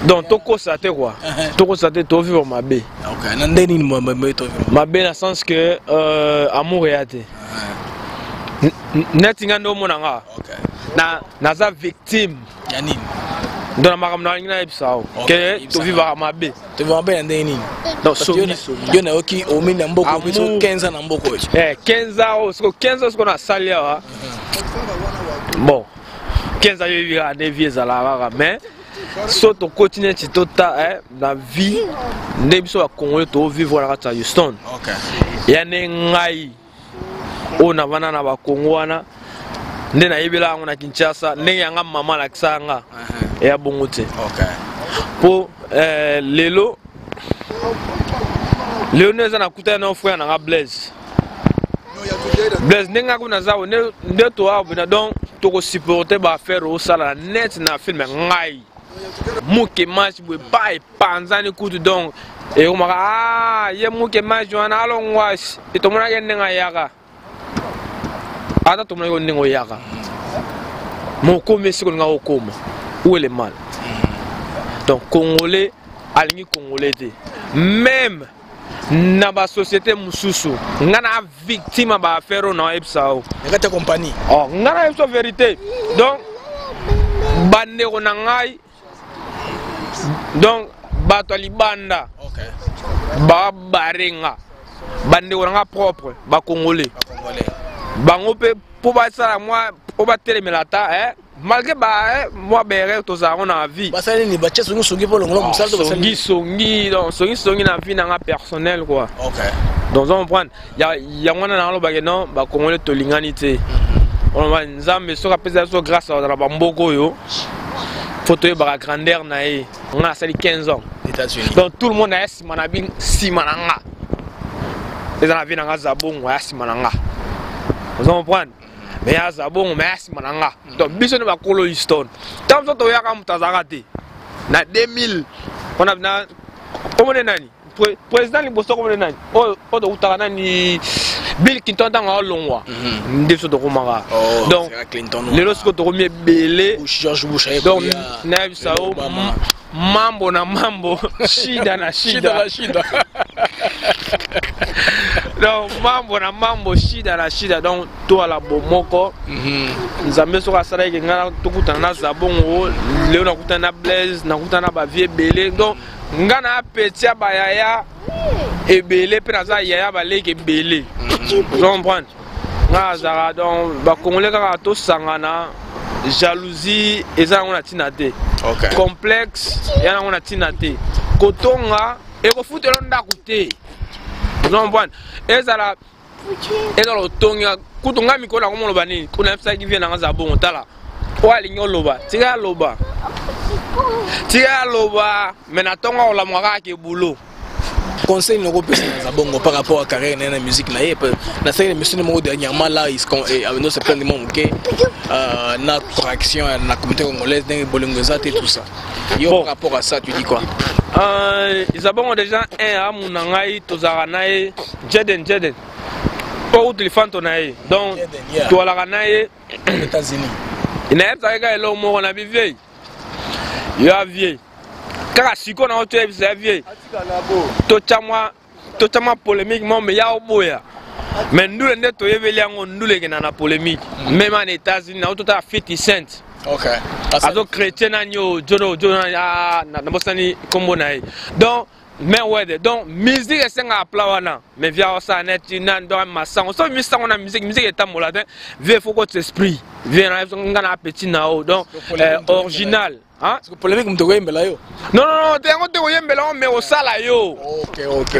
Donc toko sate quoi. Toko sate to vivre ma bé. OK, Ndeni ma bé dans le sens que amour yate. Netinga ndo monanga. OK. Na za victime. Yani. Dans ma ramna ngina ebisao. Que to vivre ma bé. To vivre ma bé Ndeni. Donc yo na oki o mina mboko biso 15 na mboko. 15 ans, ce 15 ans ce qu'on a salia. Bon. 15 ans yo vivra des vieux à la mais so to continue ci tota na vie nde biso ba Congolais to vivre la kata Houston. OK. Ya ne ngai ona bana na ba Congo wana nde na yebela ngo na Kinshasa nde yanga mama la kisanga ya bongote. OK. Po lelo neza na kuta na frère na Blaise. Blaise nenga kuna zawo nde to abuna donc to ko supporter ba faire au sala net na film ngai. Muke match we buy panzani kutu donc et on m'a ye muke match wana alon wash et to mona yenne nga yaga ata to mona yonne ngo yaga mon comme si ko nga okoma où est le mal donc Congolais alingi Congolais même na ba société mususu ngana victime ba affaire na ebsao ngata compagnie ngana ebso vérité donc bandeko na ngai donc bato libanda ba barenga bandeko na nga propre ba congolais bango pe po ba sala moi po ba telemela ta malgré ba moi bere to za on a vie basali ni bache songi po longolo musala to basali songi donc songi na vie na nga personnel quoi. Donc on prend ya ngwana na lo ba non ba congolais to lingani te on va nzambe so ka pesa so grâce à la bamboko yo photo yo ba grandeur na e on a sali 15 ans États-Unis. Donc tout le monde a simana bin simananga les en vie na nga zabongo ya simananga vous comprenez mais ya zabongo mais ya simananga donc biso ne ba kolo Houston tant to ya ka mutazaka te na 2000 on a na komone nani président liboso komone nani o to utaka nani Bill Clinton dans un long mois. Donc, les lorsque tu remets belé, George Bush, donc, mambo na mambo, shida na shida. Donc, mambo na mambo, shida na shida. Donc, toi la bomoko, nous avons sur la salle qui a tout na zabongo, Léon a coûté na blaze, na coûté na bavie belé. Donc, ngana petit bayaya et belé, puis na yaya balé et belé. Vous comprenez? Donc, les Congolais qui sangana, jalousie, et ça on a tinate. Complexe, et on a tinate. Kotonga, et vous foutez l'onda côté. Vous comprenez? Et ça la, et ça le tonga, kotonga mikola comme on le bani, qu'on a fait qui vient dans un bon tala. Quoi l'igno loba, tira loba, mais n'attends on la moira qui est boulot. Conseil nous repose Zabongo par rapport à carrière dans la musique là na série monsieur numéro dernièrement là ils avec se prendre que na correction na communauté congolaise dans Bolongoza et tout ça. Yo par rapport à ça tu dis quoi? Zabongo déjà un amunangai tozara nae Jeden pour téléphone tonae donc tu ala nae États-Unis. Il n'a pas regardé l'homme on a vivé. Il a vieux. Car si on a observé, totalement polémiquement, mais il y a un boya. Mais nous, les nettoyés, nous les gens polémique. Même en États-Unis, on a tout à 50 cents. Ok. Alors, chrétien, Jono, donc, mais ouais, donc, musique est un plawana. Mais via ça, net, dans ma sang. On sait que la musique est un moladin. Viens, faut que tu esprit. Viens, on a un petit nao. Donc, original. Hein? C'est polémique comme tu vois là yo. Non, tu es mais au sala yo. Ok.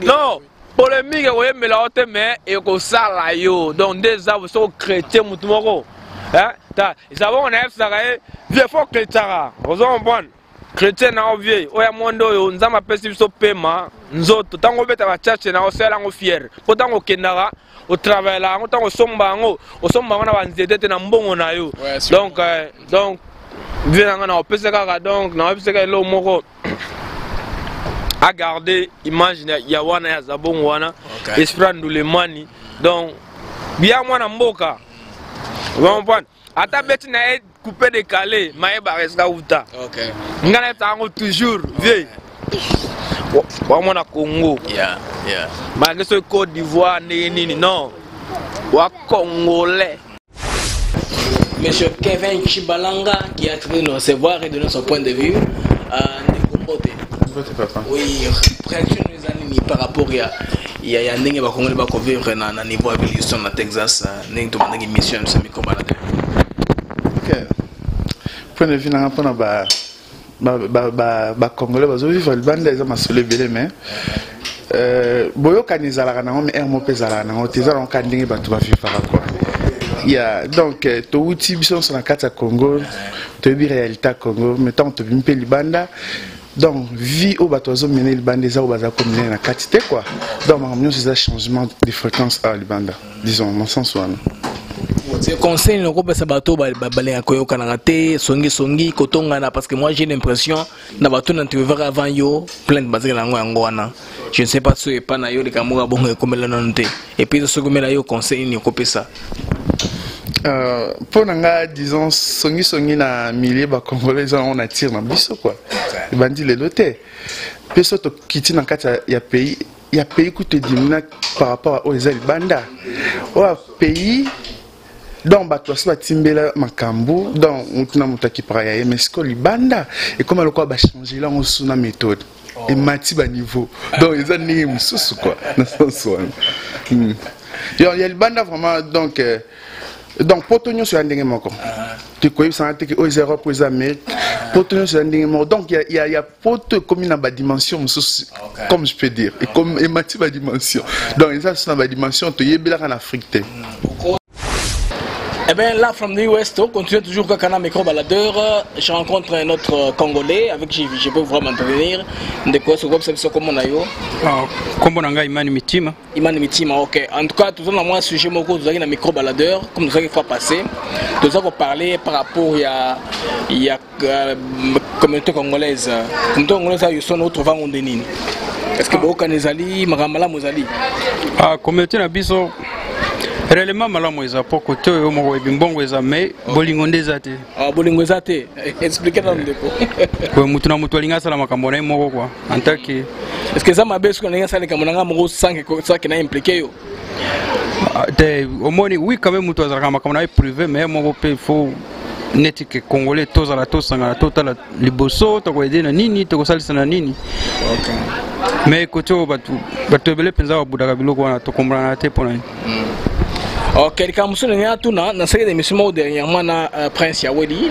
Non, polémique mais au sala yo. Donc des arbres sont chrétiens mutumoko. Hein? Ils avons un F ça vieux faut chrétien. Vous comprenez? Chrétien na vieux. Oya mondo yo nzama pesi so pema. Nzoto tango beta ba church na osela ngo fier. Potango kendara au travail là, on somba na banzete na mbongo na yo. Donc donc à garder image ya wana ya zabongo wana esprit ndule mani donc bien mwana mboka vous comprenez ata beti na couper décalé maeba reska uta ngana tango toujours vieux wa mwana Congo malgré ce Côte d'Ivoire nini non wa congolais. Monsieur Kevin Chibalanga qui a traité de nous recevoir et donner son point de vue oui, réaction par rapport à Ndenge Bakongole Bakovivre na niveau à Houston na Texas Ndenge Tomandagi mission ce micro balade. Ok. Point de vue na mpona ba Congolais bazovivre libanda eza masolo ebele mais boyokani ezalaka nango mais mo pe ezalaka nango te eza nango ndenge bato bavivaka quoi. Yeah, donc touti biso na kati ya Congo toyebi réalité ya Congo mais tant toyebi mpe libanda donc vie au bato azomene libanda eza oyo baza komene na kati te quoi donc makambo nyonso eza changement de fréquence à libanda disons mon sens wana. C'est conseil le groupe ça bateau balenga koyokana te songi kotongana parce que moi j'ai l'impression na bateau na interviewer avant yo plein de bazela nango yango wana je ne sais pas si pas na yo le kamoga bongo komela nonte et puis ce komela yo conseil ni kopesa pour nga disons songi na milieu ba congolais on attire na biso quoi bandi le loté peso to kiti na kati ya pays ku te dimina par rapport à aux banda au pays donc bato basi batimbela makambo donc mutuna moto akipaka ya ye mais siko libanda ekoma lokola bachange lango suna méthode emati baniveau donc eza ndenge mosusu quoi na sens wana ya libanda vraiment donc poto nyonso ya ndenge moko tokoyebisanga te ke oyo eza europe oyo eza amérique poto nyonso ya ndenge moko donc ya poto ekomi na badimension mosusu comme je peux dire emati badimension donc eza so na badimension toyebelaka na afrique te. Eh bien là, from the US, on continue toujours comme un micro-baladeur. Je rencontre un autre Congolais avec qui je peux vraiment intervenir. De quoi ce groupe, c'est comment on a eu? Comment on a Imani Mitima. Imani Mitima, ok. En tout cas, tout le monde a un sujet, nous avons un micro-baladeur, comme nous avons fait passer. Nous avons parlé par rapport à la communauté congolaise. La communauté congolaise, ils sont autres vents de Nini. Est-ce que vous avez des Maramala Mozali? La communauté Nabiso. Réellement, malamu eza poko te yo moko ebimbongo eza me bolingo ndeza te. Ah bolingo eza te. Expliquez dans le dépôt. Ko mutu na mutu alinga sala makambo na moko quoi. En tant que est-ce que ça m'a besoin qu'on alinga sala makambo na moko sans que ça qui n'a impliqué yo. Te omoni oui quand même mutu azala makambo na privé mais moko pe faut neti ke congolais tozala tosanga totala liboso to ko edena nini to ko salisa na nini. OK. Mais côté batu ebele penza wa budaka biloko wana to comprendre te pona. Ok, les Camerounais n'ont tout na série d'émissions dernièrement na Prince Yaweli.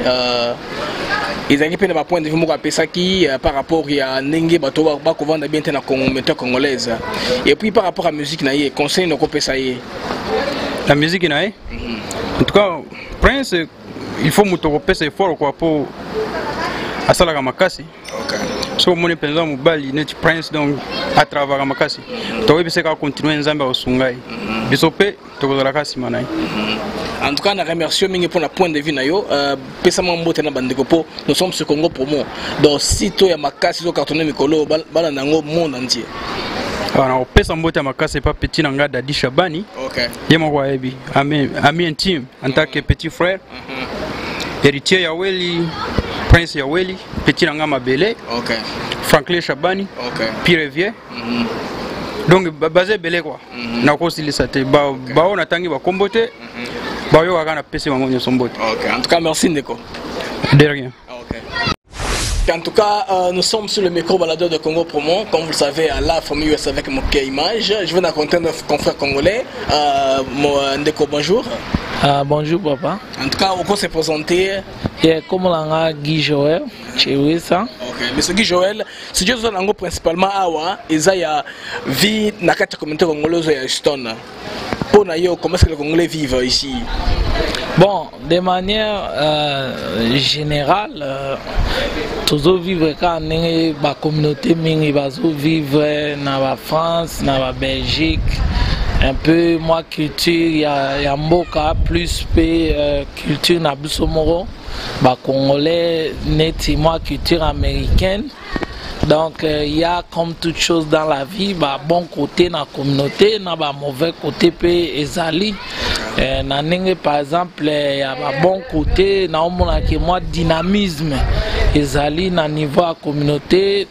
Ils ont pris un point de vue moi qui par rapport à Nengue bato ba ko vendre bien na communauté congolaise. Et puis par rapport à la musique na yé conseil no ko pesa yé. La musique na yé. En tout cas, Prince il faut muto ko pesa effort quoi pour asala ka makasi. OK. So mon penza mobali net Prince donc à travers makasi. To webise ka continuer nzambe osungai. Bisope to ko la kasi manai. En tout cas, on remercie pour le point de vue nayo. Pesama mbote na bandeko po nous sommes sur Congo Promo. Donc si to ya makasi to cartonné mikolo bala nango monde entier. Alors pesa mbote makasi pas petit nanga Dadi Shabani. OK. Yemo kwa ebi ami intime en tant que petit frère. Héritier Yaweli, Prince Yaweli, petit nanga Mabele. OK. Franklin Shabani. OK. Pierre Vieux. Donc basé belé quoi. Na ko silisa te ba on atangi ba kombote. Ba yo kana pese mango nyoso mbote. OK. En tout cas merci Ndeko. De rien. OK. En tout cas, nous sommes sur le micro-baladeur de Congo Promo, comme vous le savez, à la famille US avec mon image. Je viens d'encontrer un confrère congolais. Ndeko, bonjour. Bonjour papa. En tout cas, on peut se présenter. Comme on Guy Joël, chez Wissa. Ok, monsieur Guy Joël, si je vous principalement awa, il y a vie dans la communauté congolaise à Houston. Pour nous, comment est-ce que les Congolais vivent ici? Bon, de manière générale, tous vivent quand la communauté vivent dans la France, dans la Belgique. Un peu moi culture il y a mboka plus culture na busomoro ba congolais net moi culture américaine. Donc il y a comme toute chose dans la vie ba bon côté na communauté na ba mauvais côté pe ezali na ndenge par exemple il y a ba bon côté na omona que moi dynamisme ezali na niveau à communauté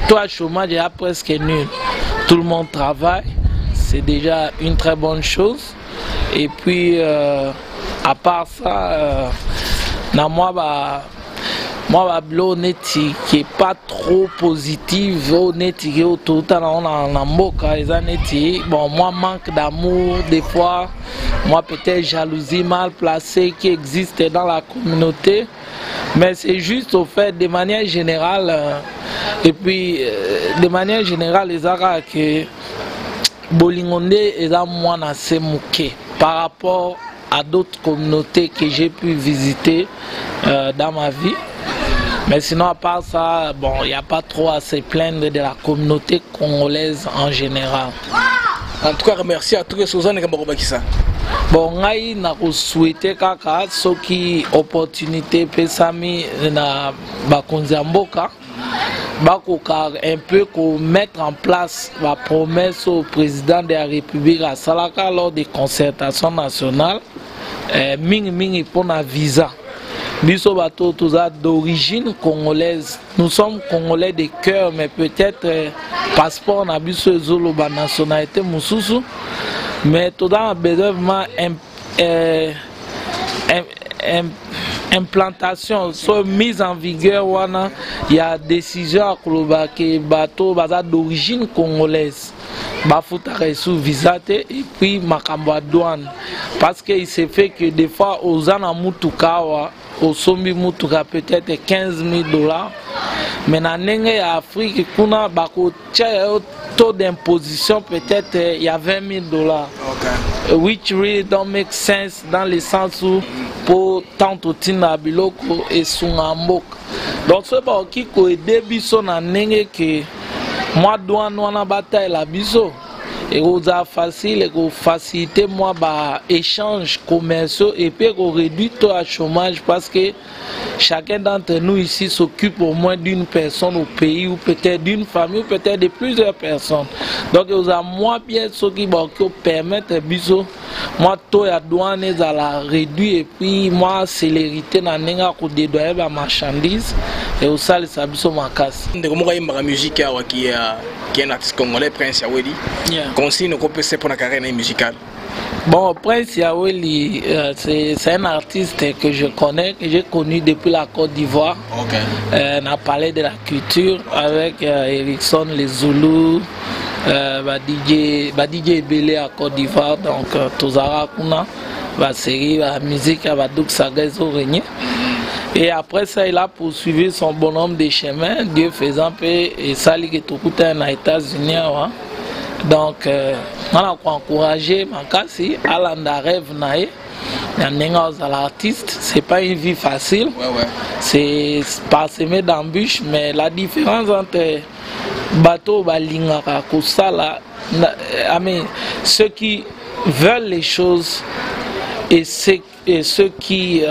toi chômage est presque nul, tout le monde travaille. C'est déjà une très bonne chose. Et puis, à part ça, moi, honnête qui est pas trop positive, honnête qui est tout le temps en moka, bon, moi manque d'amour des fois, moi peut-être jalousie mal placée qui existe dans la communauté, mais c'est juste au fait de manière générale, et puis de manière générale les Arabes que Bolingonde est à moi assez mouqué par rapport à d'autres communautés que j'ai pu visiter dans ma vie. Mais sinon, à part ça, bon, il n'y a pas trop à se plaindre de la communauté congolaise en général. En tout cas, merci à tous les Suzanne Kambarobakisa. Bon, ngai na souhaité kaka soki opportunité pesami na bakonzi mboka. Un peu mettre en place la promesse au président de la République à Salaka lors des concertations nationales. Mingi pour la visa. Biso bato d'origine congolaise. Nous sommes congolais de cœur, mais peut-être passeport na biso zolo ba nationalité mususu. Mais tout a besoin implantation, soit mise en vigueur, il y a décision à Koloba que bateau d'origine congolaise. Bafouta sous visate et puis makambo douane parce qu'il s'est fait que des fois aux ana mutukawa au sombi mutuka peut-être $15,000 mais dans l'Afrique Afrique kuna bako taux d'imposition peut-être il y a $20,000 which really don't make sense dans le sens où pour tanto tina biloko et sungamok donc c'est pas qui ko aider biso na nenge que moi douane wana bataille la biso et ça facile et faciliter moi bah échange commerciaux et puis réduire le taux de chômage parce que chacun d'entre nous ici s'occupe au moins d'une personne au pays ou peut-être d'une famille ou peut-être de plusieurs personnes. Donc il a moins bien ce qui permettre biso moi taux de douane à la réduire et puis moi célérité na nenga ko dédouaner la marchandise et au sale ça biso makasi. Ndeko yimba musique qui est un artiste congolais Prince Yaweli. Consigne qu'on peut pour la carrière musicale. Bon, Prince Yaweli, c'est un artiste que je connais, que j'ai connu depuis la Côte d'Ivoire. On a parlé de la culture avec Erickson, les Zoulous, DJ Belé à Côte d'Ivoire, donc Tozara Kuna, la série, la musique, la Douk Sagazo Régné. Et après ça, il a poursuivi son bonhomme de chemin, Dieu faisant paix, et ça, il est tout aux États-Unis. Donc, on a encouragé Makasi à l'andarève naïe. L'artiste, c'est pas une vie facile. C'est parsemé d'embûches, mais la différence entre bateau balingara kusala, ceux qui veulent les choses et ceux qui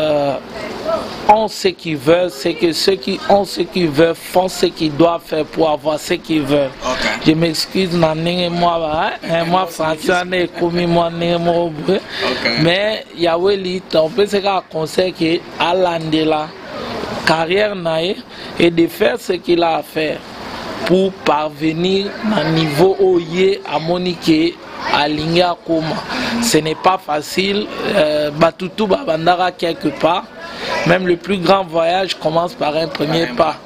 ont ce qu'ils veulent, c'est que ceux qui ont ce qu'ils veulent font ce qu'ils doivent faire pour avoir ce qu'ils veulent. Je m'excuse, moi français, mais Yaweli, on peut se conseiller qu'à l'andela carrière naïe et de faire ce qu'il a à faire pour parvenir à un niveau oye à Monique. Aligné à Koma. Ce n'est pas facile. Batutu Babandara quelque part. Même le plus grand voyage commence par un premier pas.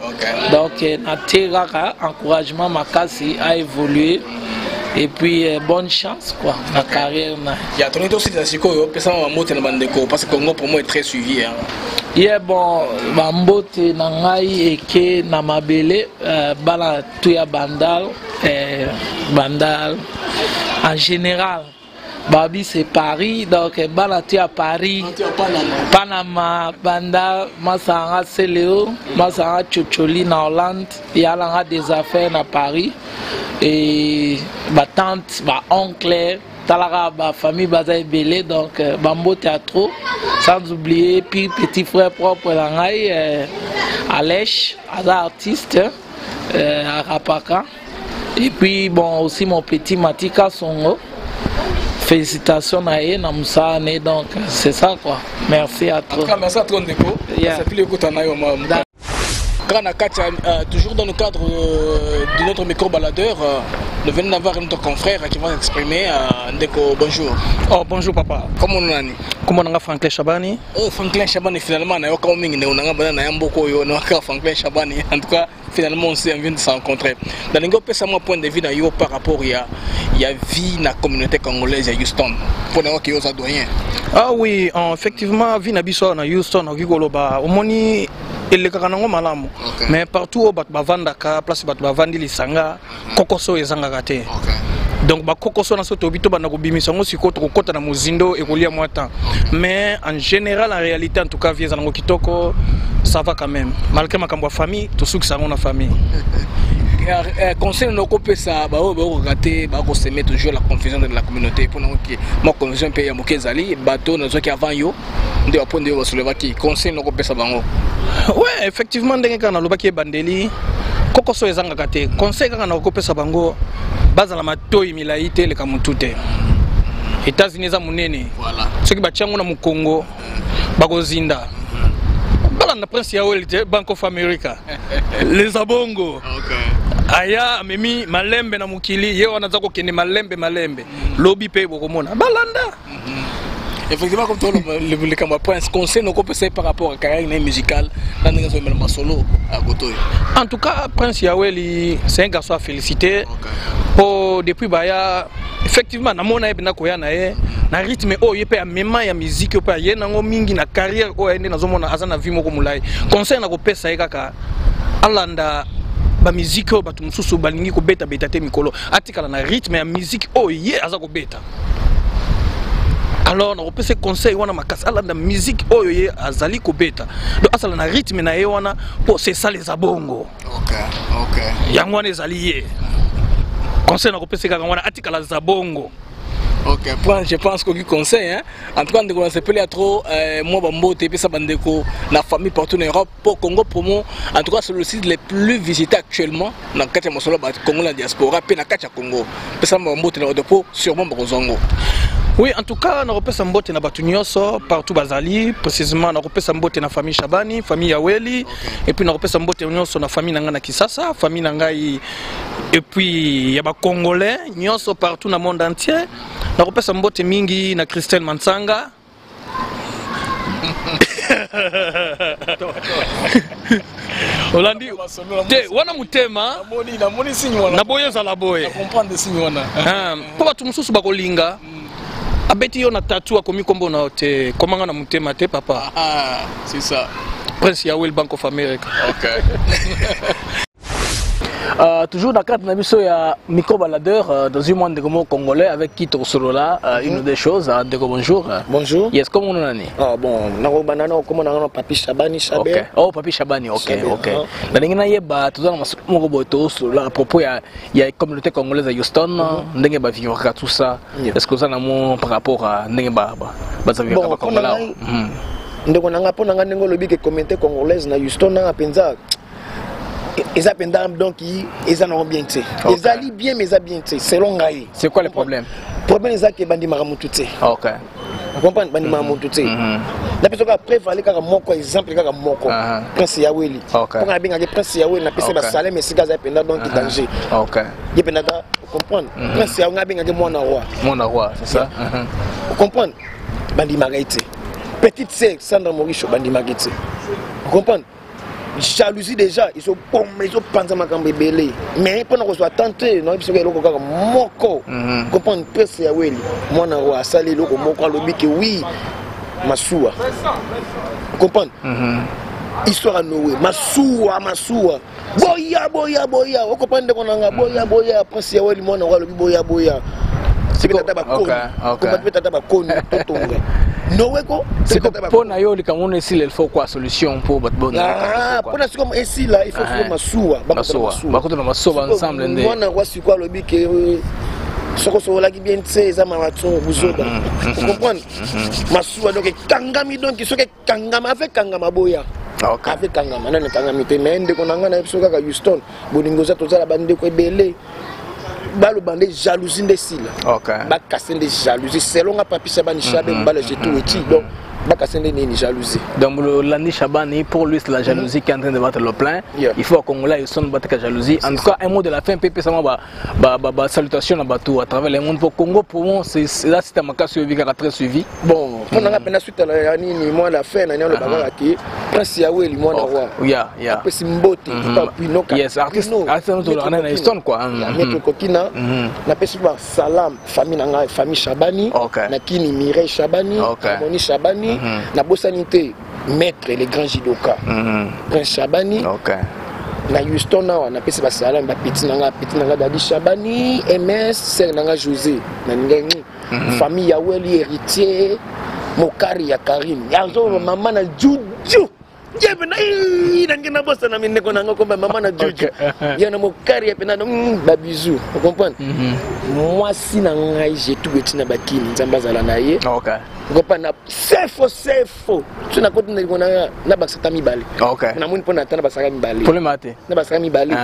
Donc, Natera, encouragement Makasi à évoluer. Et puis, bonne chance quoi, dans la carrière. Il y a ton aussi dans Siko, parce que Congo pour moi est très suivi. Yeah, bon, Bambote Nangai et Ke Namabele, Bala Tuya Bandal, Bandal. En général, Babi c'est Paris, donc Balati à Paris, Panama, Banda, Massara Céléo, Massara Tchotcholi en Hollande, il y a des affaires à Paris, et ma tante, ma oncle, Talara, ma famille Bazaï Belé, donc Bambo Théâtre, sans oublier, puis petit frère propre Langaï, Alèche, artiste, à Rapaka. Et puis bon aussi mon petit Matika Songo. Félicitations à Ena Moussa, donc c'est ça quoi. Merci à toi. Merci à toi Ndeko. Toujours dans le cadre de notre micro-baladeur, nous venons d'avoir notre confrère qui va s'exprimer. Ndeko, bonjour. Oh, bonjour papa. Comment on est? Comment on a Franklin Chabani? Oh, Franklin Chabani, finalement, on a Franklin Chabani. En tout cas, finalement, on vient de se rencontrer. Dans le point de vue par rapport à la vie de la communauté congolaise à Houston. Pour nous qui est aux doyens. Ah oui, effectivement, vie à Houston, au moni. Mais partout où bavandaka place bavandi lisanga kokoso ezanga te. Donc ba kokoso na soto bito bana kobimisa ngo siko to kota na muzindo e kolia mwata. Mais en général en réalité en tout cas vieza ngo kitoko ça va quand même. Malgré makambo famille to suki sango na famille. Conseil nous couper ça ba regarder ba ko semer toujours la confusion de la communauté pour nous qui moi confusion pays ya mokezali bateau na zo qui avant yo nde wa ponde yo soleva qui conseil nous couper ça bango. Ouais, effectivement ndenge kana lobaki bandeli kokoso ezanga kate conseil kaka na kopesa bango bazala matoi milaite le kamutute États-Unis za munene voilà ceux qui bachango na mukongo bakozinda bala na prince ya World Bank of America les abongo aya amemi malembe na mukili ye wana za kokende malembe lobi pe bokomona balanda Effectivement, comme toi, le Kamba Prince, conseil, nous peut par rapport à la carrière musicale, dans le solo à Gotoy. En tout cas, Prince Yaweli, c'est un garçon à féliciter. Depuis Baya, effectivement, na mona ebena koya na ye, na rythme o yepe ya mema ya musique pa ye nango mingi na carrière o ende na zomona azana vie moko mulai. Conseil na ko pesa ye kaka alanda ba musique o batu mususu balingi ko beta beta te mikolo atikala na rythme ya musique o ye aza ko beta. Alors on peut se conseil wana makasi alanda musique oyo ye azali ko beta. Donc asala na rythme na ye wana po c'est ça les abongo. OK. Yango wana ezali ye. Conseil na ko pesa kaka wana atikala za bongo. Ok, je pense que conseil, hein. En tout cas, on s'est appelé à trop, moi, Bambo, TP, Sabandeko, la famille partout en Europe, pour Congo Promo. En tout cas, c'est le site le plus visité actuellement dans le cadre de Congo, la diaspora, puis dans le cadre de Congo. Puis Bambo, sûrement Brozongo. Oui, en tout cas, on a repéré Sambote na Batunyoso, partout Bazali, précisément on a repéré Sambote na famille Shabani, famille Yaweli, et puis on a repéré Sambote Nyoso na famille Nanga na Kisasa, famille Nangai, et puis il y a des Congolais, Nyoso partout dans le monde entier. On a repéré Sambote Mingi na Christelle Mansanga. Olandi te wana mutema na boye za la boye comprendre signe wana po batu mususu bakolinga abeti yo na tatou akomi kombo na te komanga na mutema te papa c'est ça Prince Yawel Bank of America. OK. Toujours dans le cadre de la micro-baladeur dans un monde de congolais avec qui tu là une ou deux choses. Bonjour. Bonjour. Yes, comment on en est? Ah bon, comment on a Papi Shabani Chabé. Ok. Oh, Papi Shabani, ok. Dans les gens, tout à propos, il y a une communauté congolaise à Houston, il y a tout ça. Est-ce que vous avez un par rapport à Nengba? Bon, Congolais. Donc on a une communauté congolaise à Houston, à Penza. Ils ont donc ils en ont bien été. Ils allaient bien mais ils ont bien été. C'est long. C'est quoi le problème? Le problème c'est que bandi maramutute. OK. Vous comprenez bandi maramutute. La personne après fallait que moko exemple que moko. Prince Yaweli. Pour nga bien que Prince Yaweli na pesa ba salaire mais c'est gaza penda donc danger. OK. Il penda vous comprenez? Prince Yaweli nga bien que mwana roi. Mwana roi, c'est ça. Vous comprenez? Bandi magaite. Petite sœur Sandra Maurice bandi magaite. Vous comprenez? Jalousie déjà, ils sont pensés à belé. Mais pendant qu'on soit tenté, non, ils sont moko. Comprendre Prince Yaweli. Moi na roi sali loko moko lobi que oui, Massoua. Comprendre? Histoire à Noé, Massoua. Boya. Vous comprenez qu'on a boya Prince Yaweli moi na roi lobi boya. C'est que t'as pas connu. Comment tu t'as pas connu totonga. C'est pour nayo li kamone ici il faut quoi solution pour bonne. Pour na comme ici là il faut faire Massoua. Bakoto na Massoua ensemble ndé. Moi na roi si quoi lobi que soko so la qui bien tse za marathon buzoba. Vous comprenez? Massoua donc kangami donc qui soke kangama avec kangama boya. Avec kangama na kangami te mais ndeko nanga na biso kaka Houston. Bolingo za tozala bande ko ebele. Balo bandé jalousie de style. OK. Ba casser des jalousies selon a Papi Shabani Chabé mbala j'ai tout et donc ba casser des jalousies. Donc Landi Shabani pour lui c'est la jalousie qui est en train de battre le plein. Il faut qu'on là ils sont battre la jalousie. En tout cas un mot de la fin PP ça ba salutation à bateau à travers le monde pour Congo pour moi c'est là c'est un cas suivi qui a très suivi. Bon, on a peine suite à la ni moi la fin na le bagala qui Prince Yaweli moi na roi. Yeah. Après Simbote puis no. Yes, artiste nous on a histoire quoi. Maître Kokina na pesi ba salam famille nanga famille Shabani na kini Mireille Shabani, Moni Shabani na bosanité maître les grands judoka. Prince Shabani. Na Houston na pesi ba salam ba petit nanga Dadi Shabani, MS c'est nanga José na ngengi famille Yaweli héritier Mokari ya Karim. Yazo maman na Juju. Bossa na mine konanga komba maman na Juju. Yana Mokari ya pena ba bisou. Vous comprenez? Moi si na ngai j'ai tout betina bakini nzamba zala na ye. OK. Vous comprenez? C'est faux. Tu na kote na basata mibale. OK. Na moni pona tana basaka mibale. Pour le maté. Na basaka mibale.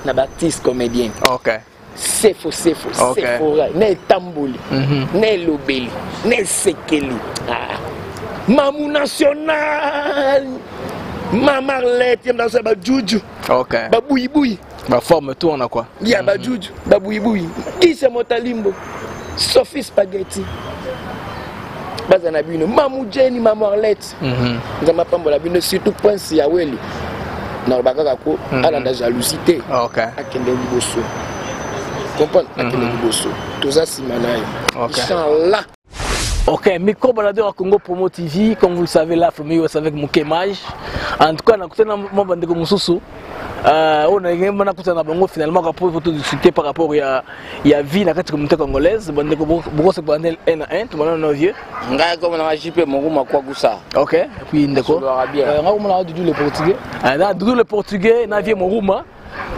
Na baptiste comédien. OK. C'est faux. Ne tamboli. Ne lobeli. Ne sekeli. Mamou national. Ma Marlette, il y a dans ça, Juju. OK. Babouiboui. Ma forme tourne quoi? Il y a Juju. Babouiboui. Qui c'est Motalimbo? Sophie Spaghetti. bazana bino mamu Jenny mamu Arlette nzamba pambola bino surtout Prince Yaweli na bakaka ko alanda jalousie akende liboso comprendre akende liboso toza simanayo inchallah. Ok, micro baladeur à Congo Promo TV, comme vous le savez là, from US avec Mouké Maj. En tout cas, on a mon bande de Moussoussou. On a également finalement rapport pour discuter par rapport à la vie dans la communauté congolaise. Bande de beaucoup se bandel 1 à 1, tout le monde est vieux. Ngai comme na JP Moruma kwa gusa. Ok, et puis ndeko. On a Doudou le portugais. Ah, Doudou le portugais, na vieux Moruma.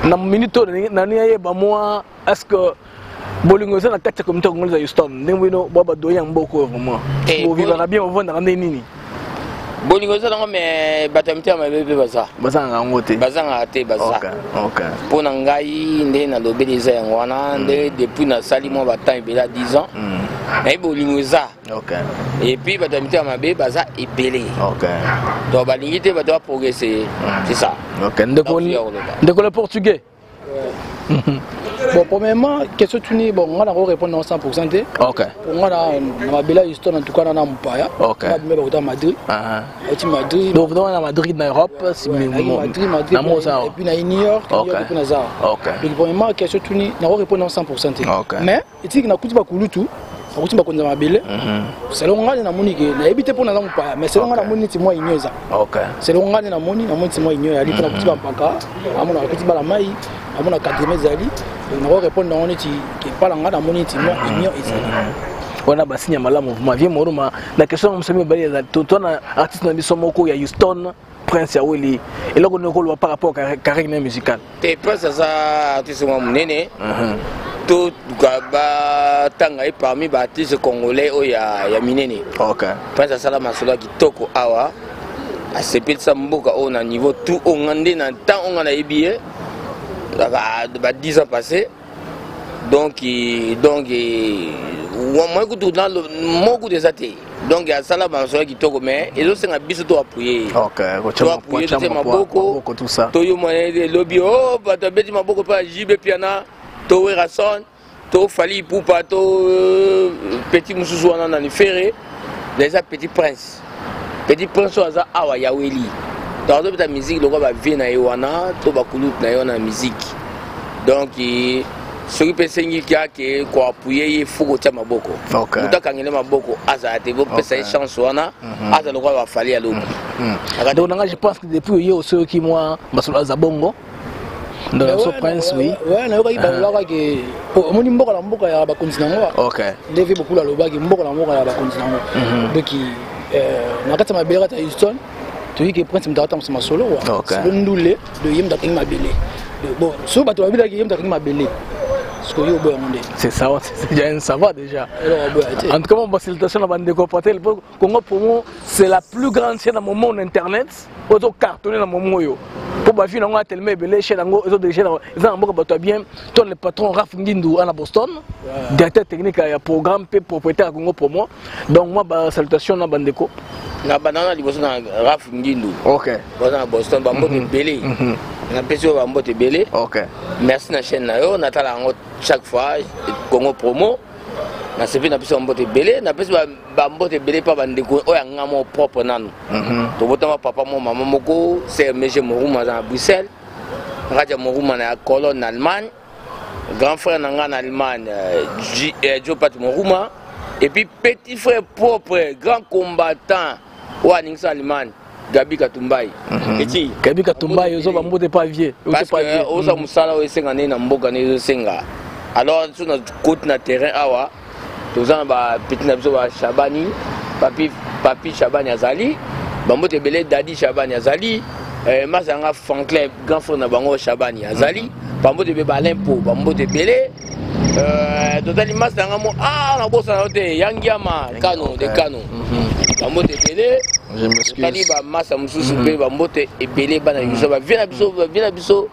Na minute na niaye ba moi est-ce que bolingo za na kati ya communauté congolaise ya Houston ndengwino baba doya mboko vraiment bo vivre na bien on na nini bolingo za mais batamite ma bebe baza bazanga ngote bazanga te baza OK pona ngai nde na lobeleza yango wana nde depuis na sali mo batam ebela 10 ans na bolingo za OK et puis batamite ma bebe baza ebele OK donc balingi te bato progresser c'est ça OK ndeko le portugais. Bon, premièrement, question tournée, bon, on va répondre à 100%. Ok. On a Bella Houston, en tout cas, on a Mpaya. Ok. On a Madrid. Madrid. Donc, on a Madrid, en Europe. Madrid. Et puis, on a New York. Ok. Donc, premièrement, question tournée, on va répondre à 100%. Ok. Mais, il dit qu'il y a un coup de Bakulutu. akuti bakonza mabele selon ngani na moni ke na ebite pona za mpaya mais selon ngani na moni ti moi inyoza OK selon ngani na moni ti moi inyoza ali pona kuti bampaka amona kuti bala mai amona kademe zali na ko répondre na ti ke pala ngani na moni ti moi inyo ezali wana basinya malamu mouvement vie moruma na question msemi bali za totona artiste na biso moko ya Houston Prince Yaweli et là on ne par rapport à carrière musicale te pesa za artiste mo munene tout gaba tanga et parmi les artistes congolais il y a minene OK Prince sala masolo kitoko awa a sepel samboka on a niveau tout on ngande na temps on a ebie ba 10 ans passés donc moi écoute dans beaucoup des athées donc il y a ça là masolo kitoko mais et autres c'est biso to appuyer OK beaucoup tout ça to yo mo lobby oh ba to beti maboko pa JB piana to Werason to Fali Poupa to petit mususu wana na nifere les petit prince oza awa Yaweli to ta musique loko ba vie na wana to ba kulut na yo na musique donc soki pesa ngi ke ko appuyer fuko tia maboko mutakangele maboko aza te bo pesa chance wana aza loko ba Fali ya lobi donc je pense que depuis yo ceux qui moi basolo za bongo dans ce prince oui ouais na yoka ibalaka ke omoni mboka la mboka ya ba continent OK levé beaucoup la lobaki mboka la mboka ya ba continent donc na kata mabera ta Houston to yi ke prince mtata msema solo wa solo ndule de yemda kingi mabele bon so bato babila ke yemda kingi mabele c'est ça, ça va déjà. En tout cas, mon facilitation à Bandeko Patel, Congo Promo, c'est la plus grande chaîne à mon monde internet. Aux autres cartonnés dans mon moyo. Pour ma vie, on a tellement belé chez l'ango, les autres déjà, ils ont un bon bien. Toi, le patron Raf Ngindou à Boston, directeur technique à programme, propriétaire à Congo Promo. Donc, moi, salutation à Bandeko. Na banana liboso na Raf Ngindou. OK. Boston Boston, bambo de belé. Na peso bambo de belé. OK. Merci na chaîne na yo, natala ngo chaque fois Congo Promo. Na sepi na peso bambo de belé, na peso bambo de belé pa bandeko oya ngamo propre nanu. To botama papa mo maman moko, c'est monsieur Moruma dans Bruxelles. Radio Moruma na Cologne Allemagne. Grand frère na en Allemagne, Joe Pat Moruma. Et puis petit frère propre, grand combattant, Waning Allemagne, Gabi Katumbai. Gabi Katumbai, ils ont un pas vieux. Parce que aux Amoussala, ils sont en Mboka, ils sont alors sur notre côte na terrain, awa, tous ans petit nabso Chabani, papi Chabani Azali, Bambo te belé Dadi Chabani Azali, Masanga Franklin, grand frère na Bango Chabani Azali, Bambo te belé Balimpo, Bambo te belé. Totali Masanga mo na bossa na te Yangiama Kano de Kano. Bambo te belé. Je m'excuse. Tali ba massa mususu be Bambo te belé bana biso ba viena biso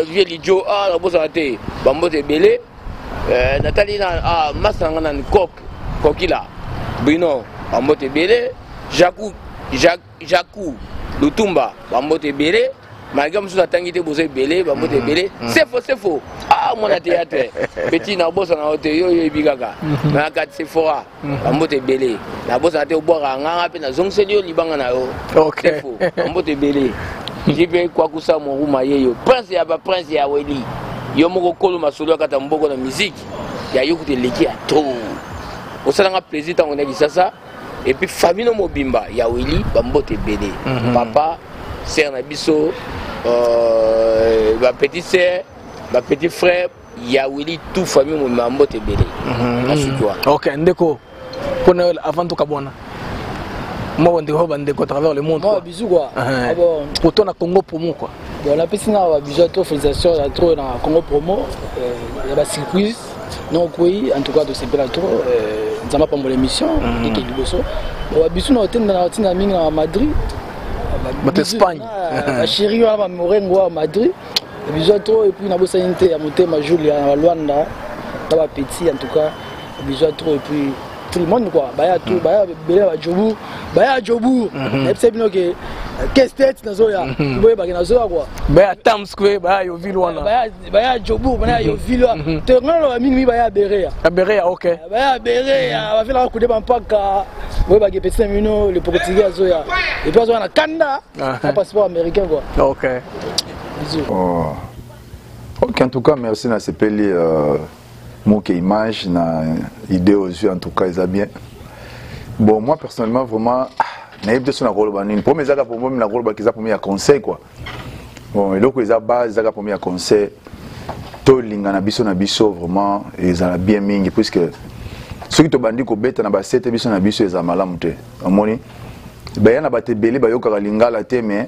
vieux Lidjo na bossa na te Bambo te belé. Nathalie na Masanga na Kokila. Bruno Bambo te belé. Jacou Lutumba Bambo te belé. Malgré que je suis belé, Bambo te belé. C'est faux. Ah, ah mon théâtre petit na bossa na hotel yo bigaka na kat Sephora ambote belé na bossa te boira nganga pe na zongselio libanga na yo OK ambote belé jibe kwa kusa moruma yeyo prince ya ba prince ya weli yo moko kolo masolo kata mboko na musique ya yo kuté leki à tout au salanga plaisir tant on est dit ça et puis famille no mobimba ya weli bambote belé papa sœur na biso ma petite sœur, ma petit frère, Yawili, tout famille, mon mambo te belé. Ok, Ndeko, avant tout Kabona. Moi, on dérobe Ndeko à travers le monde. Moi, bisous quoi. Autant à Congo Promo quoi. Bon, la piscine a bisous, félicitations à trop dans Congo Promo. Il y a la surprise. Non, oui, en tout cas, de ces belles trop. Nous avons pas mon émission. Bon, bisous, on est à Madrid. Espagne. La chérie à Morengo à Madrid. Bisous trop et puis na bossa inte à monter ma Julia à Luanda. Taba petit en tout cas. Bisous trop et puis tout le monde quoi. Baya tout baya belé à Jobu. Baya Jobu. Et c'est bien que qu'est-ce tête na zoya. Boye ba na zoya quoi. Baya Times Square baya yo ville wana. Baya Jobu baya yo ville. Te ngalo mingi baya Berea. Berea OK. Baya Berea va faire la coup de bampaka. Oui, bah, petit mino, le portugais Zoya. Et puis, on a Canada, un passeport américain, quoi. Ok. Bisous. Oh. Ok, en tout cas, merci à ces peli. Mon image, na idée aux yeux, en tout cas, ils ont bien. Bon, moi, personnellement, vraiment, naïf de son rôle, pour mes agas, pour moi, la rôle, qu'ils ont pour moi, conseil, quoi. Bon, et là, ils ont base, ils ont pour moi, conseil. Tout le monde, na biso, vraiment, ils ont bien mingi, puisque. Ceux qui ont bandit ko beta na ba 7 biso na biso eza malamu te amoni ba yana ba tebele ba yoka lingala te mais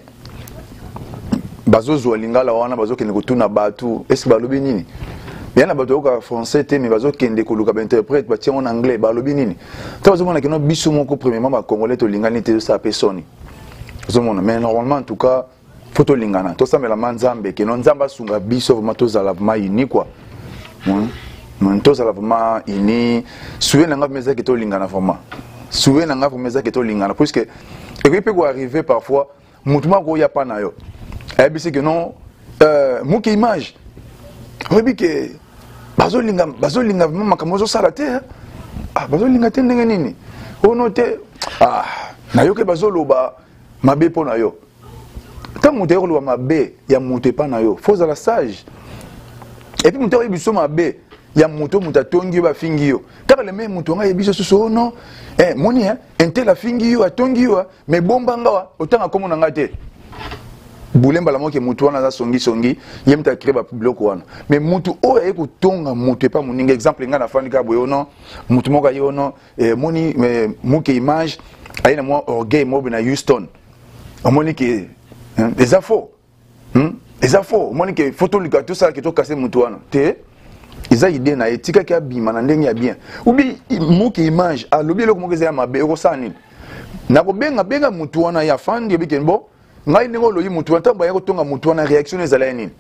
bazo zo lingala wana bazo kende ko tuna batu est-ce ba lobi nini yana ba yoka français te mais bazo kende ko luka ba interprète ba tia en anglais ba lobi nini to bazo mona keno biso moko premièrement ba congolais to lingani te ça personne bazo mona mais normalement en tout cas faut to lingana to samela manzambe keno nzamba sunga biso vraiment to zala vraiment uni quoi Tous à la vraiment ini soué n'anga meza qui to lingana vraiment soué n'anga meza qui to lingana puisque et puis peut arriver parfois moutuma ko ya pas na yo et puis c'est que non muki image oui que bazo linga vraiment makamozo salate ah bazo linga te ndenge nini o note ah na yo ke bazo loba mabe po na yo ta muté ko loba mabe ya muté pa na yo faut la sage et puis muté biso mabe ya moto mutatongi ba fingi yo kaka le même moto nga yebiso so non moni ente la fingi yo atongi yo mais bomba ngawa otanga komo na ngate bulemba la moke moto wana za songi yemta créer ba bloc wana mais moto o e ko tonga moto pa moninga exemple nga na fani ka boyo non moto moka yo non moni moke image ayina mo orgueil mo na Houston moni ke des afos moni ke photo lika tout ça que to casser moto wana te ils ont idée na etika ki abima na ndenge ya bien ubi muki image a lobi lo komokeza ya mabe ko sani na ko benga mutu wana ya fandi bi kenbo ngai ndenge lo yi mutu wana tamba ya ko tonga mutu wana réaction ezala nini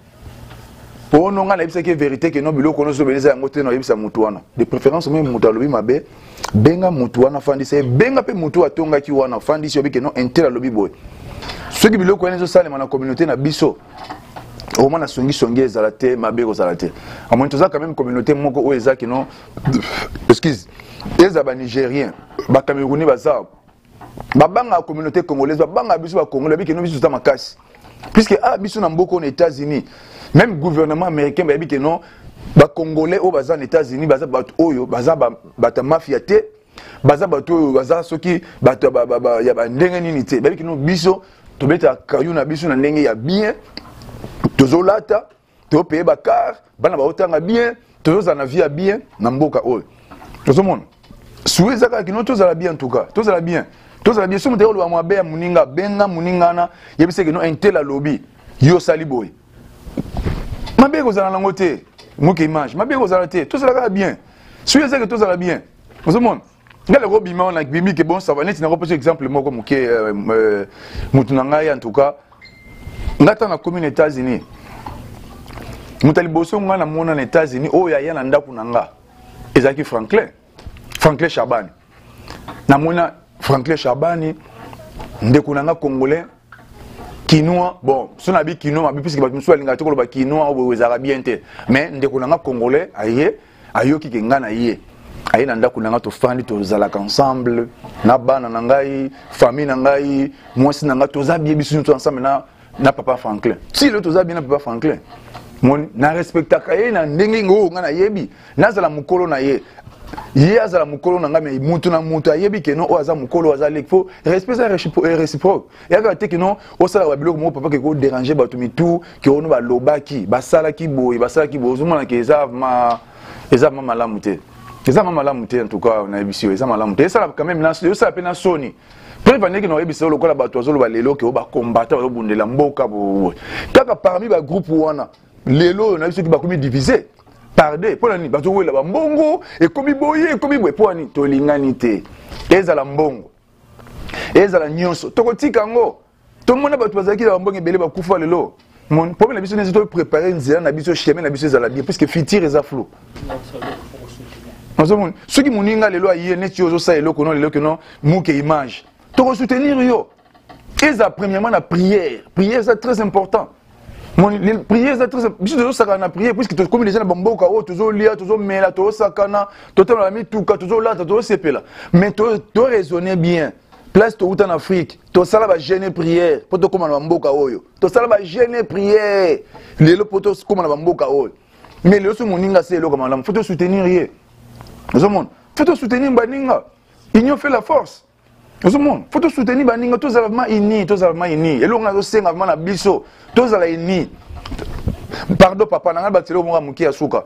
po no nga na bisa ke vérité ke no biloko no so beleza yango te no yebisa mutu wana de préférence même mutu lobi mabe benga mutu wana fandi se benga pe mutu atonga ki wana fandi si obi ke no intela lobi boy ceux qui biloko wana zo salema na communauté na biso au moins la songi ezalate mabe ko zalate à moins toza quand même communauté moko o ezaki non excuse les ba nigériens ba camerounais baza ba banga communauté congolaise ba banga biso ba congolais bi ke no biso za makasi puisque biso na mboko aux États-Unis même gouvernement américain ba bi ke non ba congolais o baza aux États-Unis baza ba oyo baza ba mafia te baza ba to baza soki ba ya ba ndenge nini te ba bi ke no biso to beta kayuna biso na ndenge ya bien tozolata to payer bakar bana ba otanga bien tozana vie bien na mboka oyo tozomona suwe zaka kino tozala bien en tout cas tozala bien somo te lo mwa be ya muninga benga muningana yebise kino intela lobby yo sali boy mabe ko zala nango te muke image mabe ko zala te tozala bien suwe zaka tozala bien tozomona ngale ko bima na bibi ke bon ça va net na ko poser exemple moko muke mutunanga en tout cas ngata na commune États-Unis mutali boso ngana mona na États-Unis o ya yana ndaku nanga ezaki Franklin Chabani na mona Franklin Chabani ndeko nanga congolais quinoa bon son abi quinoa mabi puisque bato musu alinga to ko ba quinoa o ezara bien te mais ndeko nanga congolais ayoki ke ngana ye aye na ndako nanga to fandi to zalaka ensemble na bana na ngai famille na ngai mwasi na nga to za bien bisu to ensemble na papa Franklin si le to za bien na papa Franklin mon na respectaka ye na ndenge ngo ngana yebi nazala mukolo na ye azala mukolo na nga me mutu na mutu ayebi ke no o aza mukolo aza lek fo respect ça réciproque et aka te ke no o sala ba biloko mo papa ke ko déranger bato mitu ke ono ba lobaki basala ki boy ozomona ke eza malamu te en tout cas on a ebisi eza malamu te ça quand même na ça pena soni prévenir que no ebisi lokola bato azoloba lelo ke o ba combattre o bundela mboka bo kaka parmi ba groupe wana lelo na biso ki ba komi diviser Pardé, pour l'année, parce que vous avez un bongo, et comme il boye, comme il boye, pour l'année, tu l'inganité. Et ça la bongo. Et ça la nyonso. Tu as dit qu'ango, tout le monde a besoin de bongo et belé va couper le lot. Mon problème, c'est que tu préparer une zéro, n'habite chemin, n'habite à la bien, puisque fitir est à flou. Ceux qui m'ont dit que les lois hier, net yoso ça et l'eau que non, mouke image. Tu as soutenir yo. Et ça premièrement la prière. Prière c'est très important. Mon prière c'est très important. Je ça na prière puisque comme les gens bombo ka o toujours lia toujours mela to sakana to la mi tuka toujours là to sepela. Mais to raisonner bien. Place to en Afrique, to sala ba gêner prière pour to comme na mboka oyo. To sala ba gêner prière. Lelo poto comme na mboka oyo. Mais le so moninga c'est lo comme la faut te soutenir hier. Tout le monde, faut te soutenir baninga. Union fait la force. Tout le monde, faut te soutenir baninga tous avant ini. Et l'on a aussi avant la biso, tous à la ini. Pardon papa, nanga batelo mo muki asuka.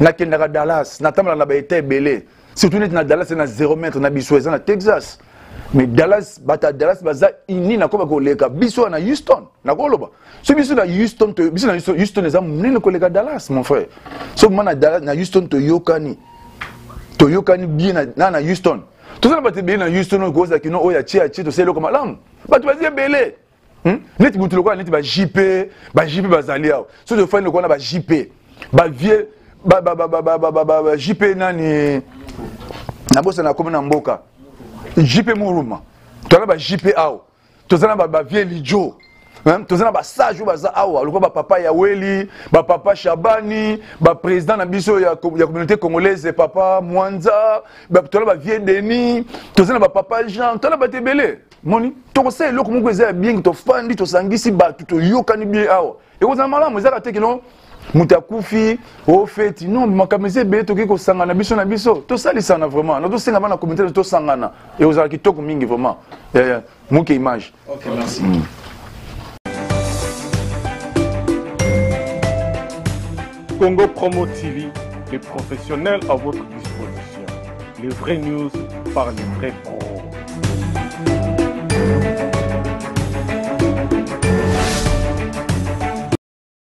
Na kendaka Dallas, na tamala na ba été belé. Surtout na Dallas na 0 mètre na biso na Texas. Mais Dallas baza ini na koba ko leka biso na Houston. Na koloba. So biso na Houston to biso na Houston eza munene ko leka Dallas mon frère. So mana Dallas na Houston to yokani bien na Houston. Tout ça va te bien na Houston ko za kino oya chia to selo comme malamu. Ba tu vas belé. Net mutu lokwa net ba JP bazali awo. So de fois lokwa na ba JP. Ba vie ba JP nani na bosa na komona mboka. JP Muruma. Tu as ba JP awo. Tu as ba vie Lijo. Tu as ba sage baza awo. Lokwa ba papa ya Weli, ba papa Shabani, ba président na biso ya communauté congolaise papa Mwanza, tu as ba vie Denis, tu as ba papa Jean, tu as ba tebele. Moni, to ko sai loko moko eza bien to fandi to sangisi ba to yokani bien awo. E ko za malamu eza ka te kino mutakufi au fait non makameze be to ko sangana biso na biso to salisana vraiment na to senga bana communauté to sangana e ozala kitoko mingi vraiment muke image. OK, merci. Congo Promo TV, les professionnels à votre disposition. Les vraies news par les vrais pros.